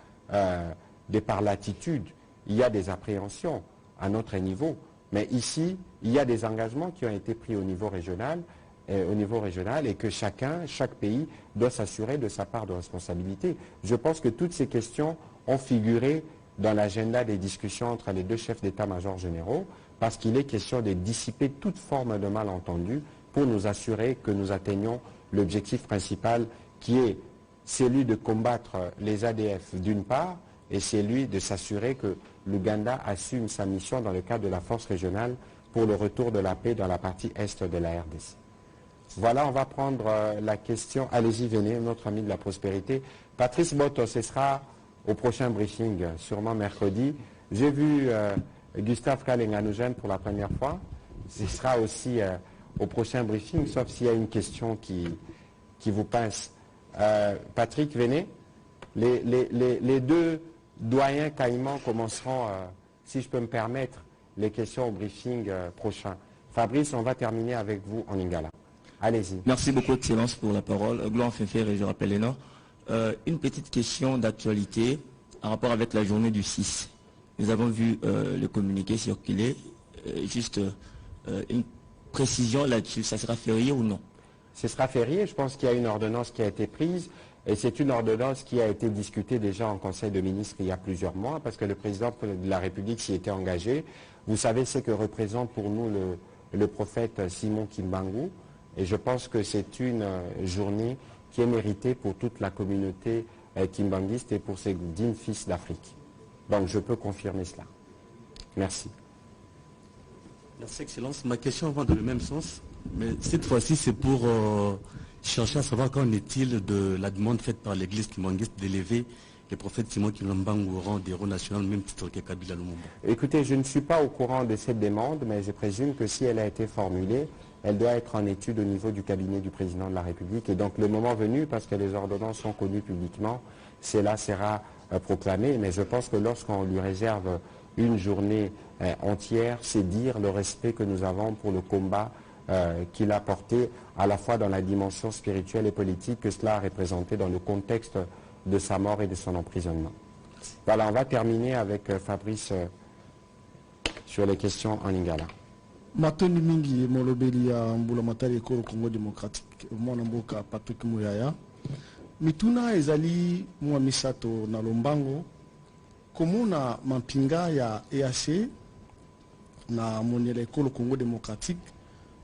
des par l'attitude, il y a des appréhensions à notre niveau, mais ici, il y a des engagements qui ont été pris au niveau régional, et que chaque pays doit s'assurer de sa part de responsabilité. Je pense que toutes ces questions ont figuré dans l'agenda des discussions entre les deux chefs d'état-major généraux, parce qu'il est question de dissiper toute forme de malentendu pour nous assurer que nous atteignons l'objectif principal qui est celui de combattre les ADF d'une part, et celui de s'assurer que l'Ouganda assume sa mission dans le cadre de la force régionale pour le retour de la paix dans la partie est de la RDC. Voilà, on va prendre la question. Allez-y, venez, notre ami de la prospérité. Patrice Boto, ce sera au prochain briefing, sûrement mercredi. J'ai vu Gustave Kalenga nous gêne pour la première fois. Ce sera aussi au prochain briefing, sauf s'il y a une question qui vous pince. Patrick, venez. Les deux doyens caïmans commenceront, si je peux me permettre, les questions au briefing prochain. Fabrice, on va terminer avec vous en Lingala. Allez-y. Merci beaucoup, Excellence, pour la parole. Gloire Féfère et je rappelle les noms. Une petite question d'actualité en rapport avec la journée du 6. Nous avons vu le communiqué circuler. Juste une précision là-dessus, ça sera férié ou non? Ce sera férié. Je pense qu'il y a une ordonnance qui a été prise. Et c'est une ordonnance qui a été discutée déjà en Conseil de ministres il y a plusieurs mois, parce que le président de la République s'y était engagé. Vous savez ce que représente pour nous le prophète Simon Kimbangu. Et je pense que c'est une journée qui est méritée pour toute la communauté kimbanguiste et pour ses dignes fils d'Afrique. Donc je peux confirmer cela. Merci. Merci, Excellence. Ma question va dans le même sens, mais cette fois-ci c'est pour cherchais à savoir qu'en est-il de la demande faite par l'église kimbanguiste d'élever le prophète Simon Kilombangu au rang d'héros national, même titre que Kabila Lumumba. Écoutez, je ne suis pas au courant de cette demande, mais je présume que si elle a été formulée, elle doit être en étude au niveau du cabinet du président de la République. Et donc le moment venu, parce que les ordonnances sont connues publiquement, cela sera proclamé. Mais je pense que lorsqu'on lui réserve une journée entière, c'est dire le respect que nous avons pour le combat qu'il a porté à la fois dans la dimension spirituelle et politique que cela a représenté dans le contexte de sa mort et de son emprisonnement. Voilà, on va terminer avec Fabrice sur les questions en lingala. Matoni mingi molobeli ya mbula matari ekolo Congo démocratique mwana mboka Patrick Muyaya mituna ezali mwa misato na lombango komuna mampinga ya EAC na monela ekolo Congo démocratique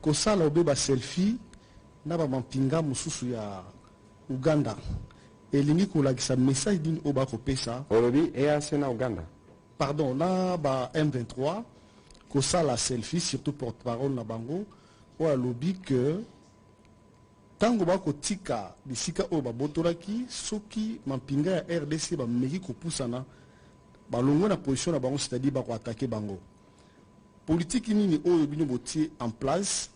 kosala obeba selfie na ba mampinga mususu ya Uganda elingi kolakisa message d'une oba kopesa olobi EAC na Uganda pardon na ba M23 kosala selfie surtout porte-parole na bango o alobi que tango bakotika bisika oyo babotoraki soki mampinga ya RDC bameki kopusana balongwe na position na bango, c'est-à-dire bakoatake bango. Politique nini oyo bino botie en place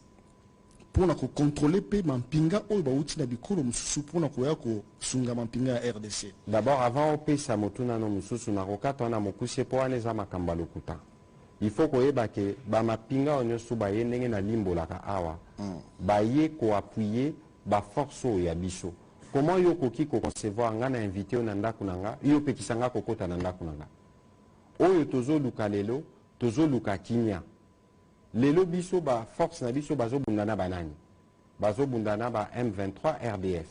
pour contrôler pe mampinga oyo bauti na bikolo mususu pour koya ko sunga mampinga ya RDC. D'abord avant opesa motuna no mususu na rokata na mokusie po aneza makamba lokuta. Il faut koyeba ke ba mapinga onyosu ba yendenge na limbolaka awa. Ba ye ko appuyer ba force ya biso. Comment yo koki ko concevoir ngana invité na ndaku nanga, yo pekisanga kokota na ndaku nanga. Oyo tozo luka lelo, tozo luka kinya. Lelo biso ba force na biso bazo bundana banani. Bazo bundana ba M23 RDF.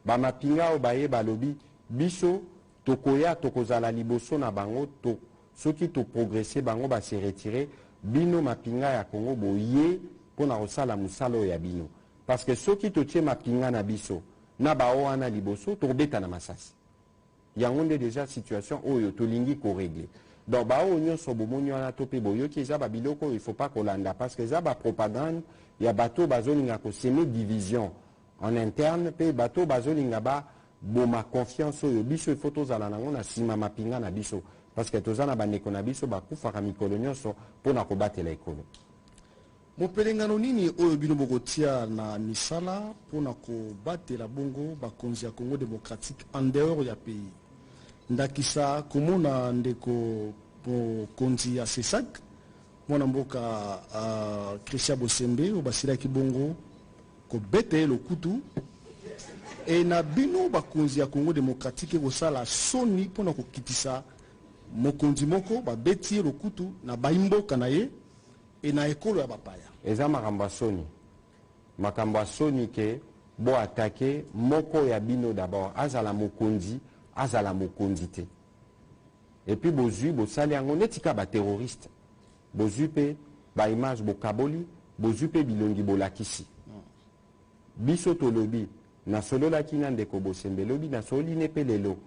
Ba mapinga o baye balobi biso tokoya tokozala liboso na bango to soki to progresser bango ba se retirer bino mapinga ya Congo boye pona osala musalo ya bino. Parce que soki to tie mapinga na biso na ba o ana liboso to beta na masasi. Yangonde déjà situation oyo to lingi ko régler. Donc ba o nyonso bomonyo na to pe boyo ki za ba biloko il faut pas kolanda parce que za ba propagande ya bato bazolinga ko semer division en interne pe bato bazolinga ba boma confiance oyo biso il faut tozala nango na sima mapinga na biso parce que tozana ba ndeko na biso ba kufaka mikolo nyonso pona ko batela ekolo. Mopelengano nini oyo bino bokotia na misala pona ko batela bongo bakonzi ya Congo démocratique en dehors ya pays? Ndakisa komona ndeko konzi ya CESAC mwana mboka Christian Bosembe obasira kibongo ko bete lokutu et na bino bakonzi ya Congo démocratique kosala soni pona ko kitisa mokonzi moko ba beti lokutu na baimboka na ye et na ekolo ya bapaya. Eza makambo soni. Makambo soni ke bo attaquer moko ya bino d'abord azala mokonzi azala mokonzi te. Et puis bozu bosali yango netika ba terroriste. Bozu pe ba image bo kaboli, bozu pe bilongi bolakisi. Biso to lobi na solo la kina ndeko Bosembe lobi na soli ne pe lelo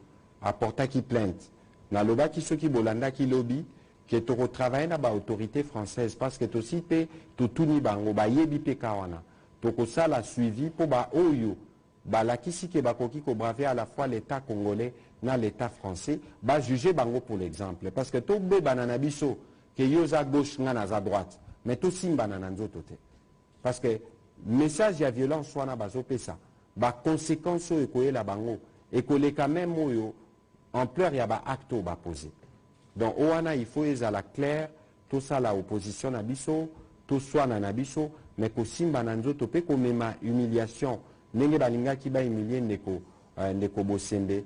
apporta ki plainte. Na loba ki soki bolanda ki lobi que tu retravailles na ba autorité française parce que tu aussi pe tu tuni bango ba yebi pe kawana. Tu ko sala suivi po ba oyo ba la kisi ke ba koki ko braver à la fois l'état congolais na l'état français ba juger bango pour l'exemple parce que to be banana biso que yo za gauche ngana za droite mais to simba na nzoto te parce que message ya violence wana bazo pesa ba conséquences o ekoyela bango et que les quand même oyo ampleur ya ba acte ba poser. Donc oana il faut ezala clair tout ça la opposition na biso tout soit na biso mais ko simba na nzoto pe ko mema humiliation ndenge balinga ki ba humilier ndeko Bosembe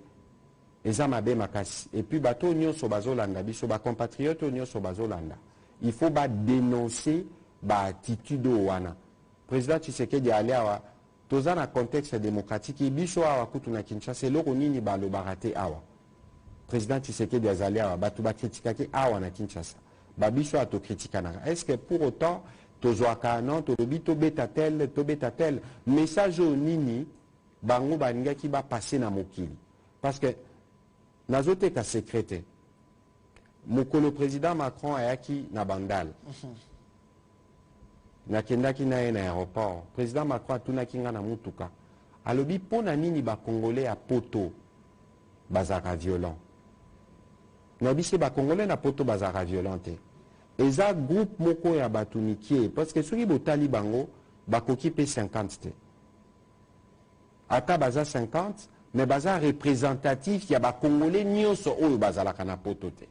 eza mabe makasi et puis bato nyonso bazolanda biso ba compatriotes nyonso bazolanda il faut ba dénoncer ba attitude wana. Président Tshisekedi ali awa toza na contexte démocratique biso awa kutu na Kinshasa loko nini ba lo barate awa. Président Tshisekedi azali awa batu ba critiquer awa na Kinshasa ba biso ato critiquer na. Est-ce que pour autant tozwaka non to bito beta tel message au nini bango baninga ki ba passer na mokili parce que nazote ka secrétaire mokolo président Macron ayaki na bandal na kendaki na aéroport président Macron atunaki nga na mutuka alobi pona nini ba Congolais à poto bazara violent. Nabi se ba Congolais na poto bazara violente. Eza groupe moko ya batunikie parce que soki botali bango bakoki pe 50 te. Ata baza 50 mais baza représentatif ya ba Congolais nyonso oyo bazalaka na poto te.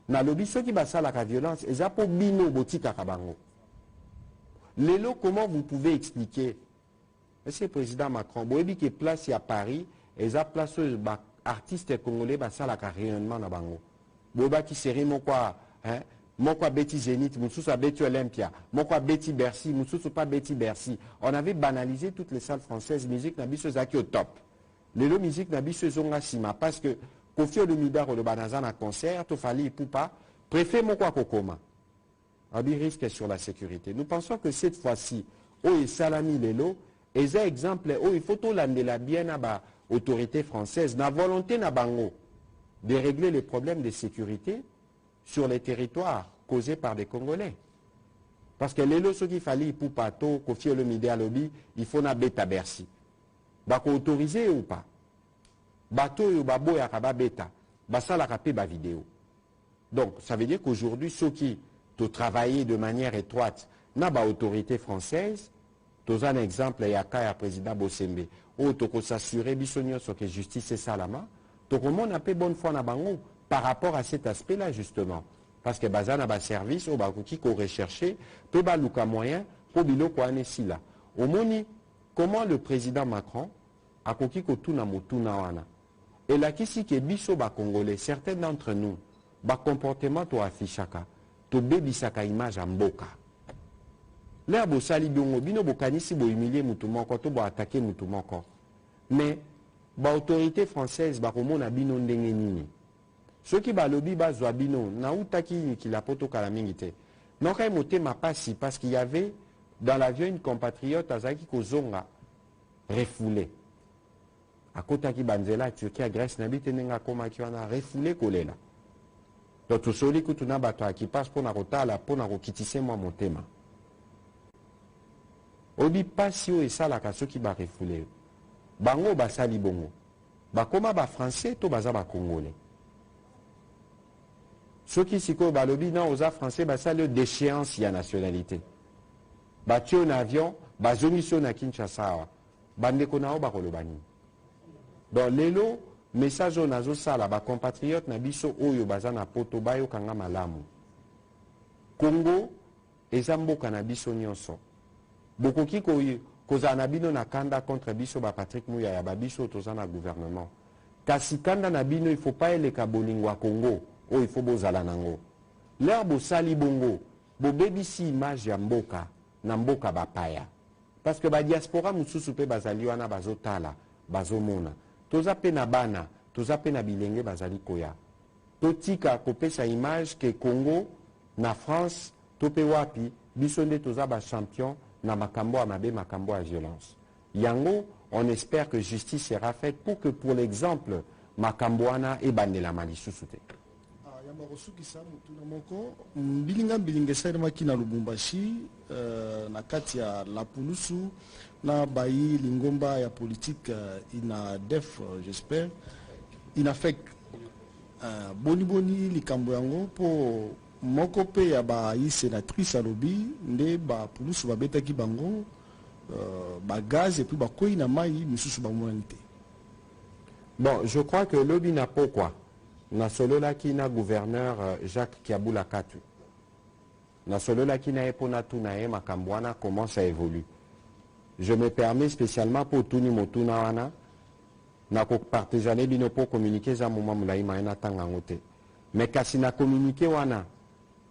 Na lobi soki basalaka violence eza po bino botika kabango. Lelo, comment vous pouvez expliquer, Monsieur le Président Macron, vous avez dit place à Paris, et ça place aux artistes congolais, ça la rayonnement na bango. Vous avez dit série mon quoi, hein, mon quoi Betty Zénith, Moussous a Betty Olympia, mon quoi Betty Bercy, Moussous pas Betty Bercy. On avait banalisé toutes les salles françaises, musique n'a bis au top. Lelo musique n'a bis zonga sima parce que Kofi Olomidar ou le Banazan à concert, Tofali Poupa, préfère mon quoi Kokoma. Abi risque sur la sécurité. Nous pensons que cette fois-ci, oh salami lelo, et un exemple, oh il faut tout l'amener la bien à l'autorité française, na volonté na bango de régler les problèmes de sécurité sur les territoires causés par des Congolais. Parce que lelo ce qu'il fallait pour pato, Kofi Olomide alobi, il faut na beta Bercy. Bako autorisé ou pas? Bato yo babo ya kaba beta, basa la rapé ba vidéo. Donc ça veut dire qu'aujourd'hui ceux qui de travailler de manière étroite na ba autorité française, tous un exemple il y a un président Bosembe où toko s'assurer bisonio sur que justice est salama, toko mon a peu bonne foi na bango par rapport à cet aspect-là justement, parce que bazana ba service au ba qui ko rechercher peu ba luka moyen pour biloko anesi là. Au moni comment le président Macron a koki ko tuna motuna wana. Et là kisi ke biso ba congolais, certains d'entre nous ba comportement to affichaka to bebisaka image mboka. Là bo sali bongo bino bokanisi bo humilier mutu moko to bo attaquer mutu moko. Mais ba autorité française ba komona bino ndenge nini. Ceux qui ba lobi ba zwa bino na utaki ki la poto kala mingi te. Non kay motema pasi parce qu'il y avait dans l'avion une compatriote azaki kozonga refoulé. A kotaki banzela Turquie à Grèce na bitenenga koma ki wana refoulé kolela. Donc tout celui que tu n'as pas qui passe pour la pour nakokitise moi motema. Obi passi o esala ka ceux qui ba refoulé. Bango ba sali bongo. Ba koma ba français to baza ba congolais. Ceux qui siko ba lobi na oza français ba sali déchéance ya nationalité. Ba tio na avion ba zomiso na Kinshasa. Bandeko na o ba kolobani. Donc lelo message nazo sala ba compatriotes na biso oyo baza na poto bayo kanga malamu. Congo eza mboka na biso nyonso. Bokoki koza na bino na kanda contre biso ba Patrick Mouya ya ba biso toza na gouvernement. Kasi kanda na bino il faut pas eleka bolingwa Congo o il faut bozala nango. Leur bo sali bongo bo bebisi image ya mboka na mboka bapaya. Parce que ba diaspora mususu pe bazali wana bazotala bazomona. Toza pe na bana, toza pe na bilenge bazali koya. Totika kopesa image que Congo na France tope wapi bisonde toza ba champion na makambo amabe makambo à violence. Yango, on espère que justice sera faite pour que pour l'exemple makambo ana e bandela malisusu te. Yamarosukisa mutuna moko bilinga sairema kina Lubumbashi na kati ya Lapulusu na bayi lingomba ya politique ina def j'espère ina fek boni likambo yango po moko pe ya bayi sénatrice alobi nde ba pulusu babetaki bango ba gaz et puis ba koyi na mai misusu ba monité. Bon, je crois que lobi na pourquoi na solo la ki na gouverneur Jacques Kiabula Katu. Na solo la ki na epona tunae makambwana comment ça évolue. Je me permets spécialement pour Tuni Motuna wana na ko partager bino pour communiquer za moment mulai maena tangangote. Mais kasi na communiquer wana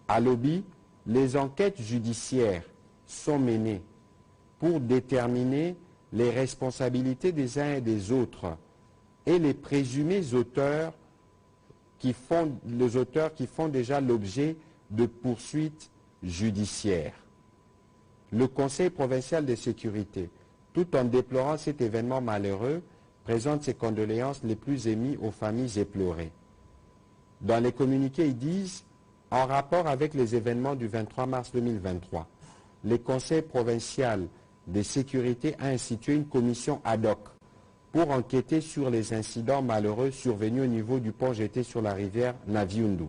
à lobby, les enquêtes judiciaires sont menées pour déterminer les responsabilités des uns et des autres et les présumés auteurs qui font déjà l'objet de poursuites judiciaires. Le Conseil provincial de sécurité, tout en déplorant cet événement malheureux, présente ses condoléances les plus émues aux familles éplorées. Dans les communiqués, ils disent, en rapport avec les événements du 23 mars 2023, le Conseil provincial de sécurité a institué une commission ad hoc pour enquêter sur les incidents malheureux survenus au niveau du pont jeté sur la rivière Naviundu.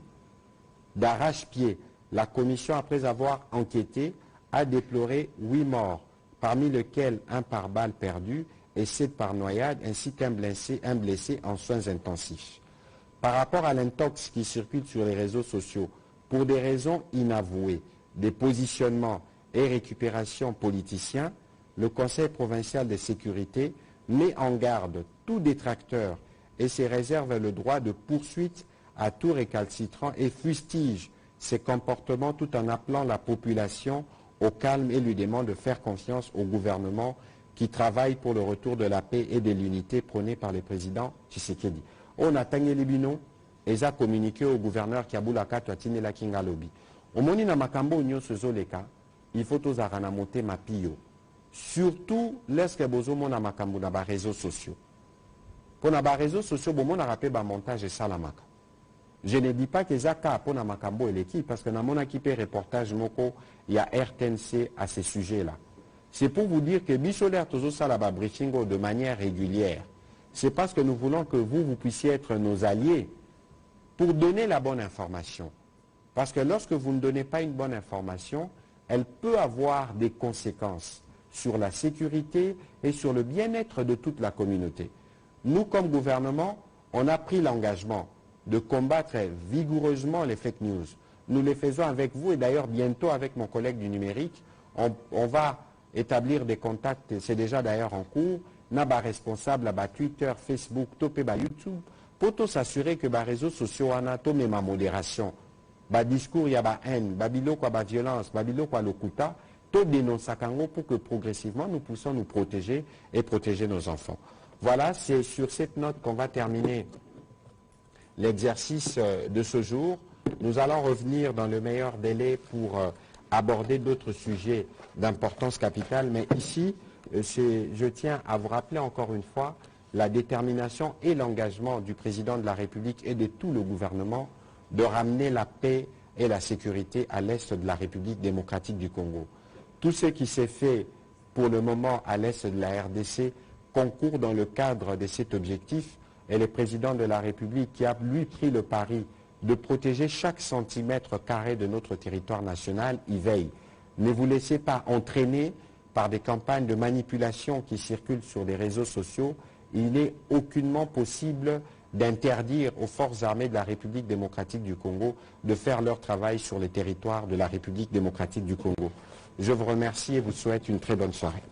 D'arrache-pied, la commission, après avoir enquêté, a déploré 8 morts, parmi lesquels 1 par balle perdue et 7 par noyade, ainsi qu'un blessé en soins intensifs. Par rapport à l'intox qui circule sur les réseaux sociaux, pour des raisons inavouées, des positionnements et récupérations politiciens, le Conseil provincial de sécurité met en garde tout détracteur et se réserve le droit de poursuite à tout récalcitrant et fustige ses comportements tout en appelant la population au calme et lui demande de faire confiance au gouvernement qui travaille pour le retour de la paix et de l'unité prônée par le président Tshisekedi. On a tangé les binons et a communiqué au gouverneur Kiabula Katouatine la Kingalobi. Au moni na makambo union sezoleka, il faut aux aranamote mapio. Surtout lorsque bozo mona makambo na ba réseaux sociaux. Pour na ba réseaux sociaux, bon on a rappelé ba montage et salamaka. Je ne dis pas que Zaka pour na makambo et l'équipe parce que dans mon équipe reportage moko, il y a RTNC à ces sujets-là. C'est pour vous dire que Bicholaire Tozo Salaba Briefingo de manière régulière. C'est parce que nous voulons que vous puissiez être nos alliés pour donner la bonne information. Parce que lorsque vous ne donnez pas une bonne information, elle peut avoir des conséquences sur la sécurité et sur le bien-être de toute la communauté. Nous, comme gouvernement, on a pris l'engagement de combattre vigoureusement les fake news. Nous les faisons avec vous et d'ailleurs bientôt avec mon collègue du numérique, on va établir des contacts, c'est déjà d'ailleurs en cours, naba responsable à Twitter, Facebook, topé YouTube, pour tout s'assurer que les réseaux sociaux en a tomé ma modération. Discours, il y a haine, biloko, violence, biloko, lokuta, tout dénonce pour que progressivement nous puissions nous protéger et protéger nos enfants. Voilà, c'est sur cette note qu'on va terminer l'exercice de ce jour. Nous allons revenir dans le meilleur délai pour aborder d'autres sujets d'importance capitale. Mais ici, je tiens à vous rappeler encore une fois la détermination et l'engagement du président de la République et de tout le gouvernement de ramener la paix et la sécurité à l'est de la République démocratique du Congo. Tout ce qui s'est fait pour le moment à l'est de la RDC concourt dans le cadre de cet objectif et le président de la République qui a lui pris le pari de protéger chaque centimètre carré de notre territoire national y veille. Ne vous laissez pas entraîner par des campagnes de manipulation qui circulent sur les réseaux sociaux. Il n'est aucunement possible d'interdire aux forces armées de la République démocratique du Congo de faire leur travail sur les territoires de la République démocratique du Congo. Je vous remercie et vous souhaite une très bonne soirée.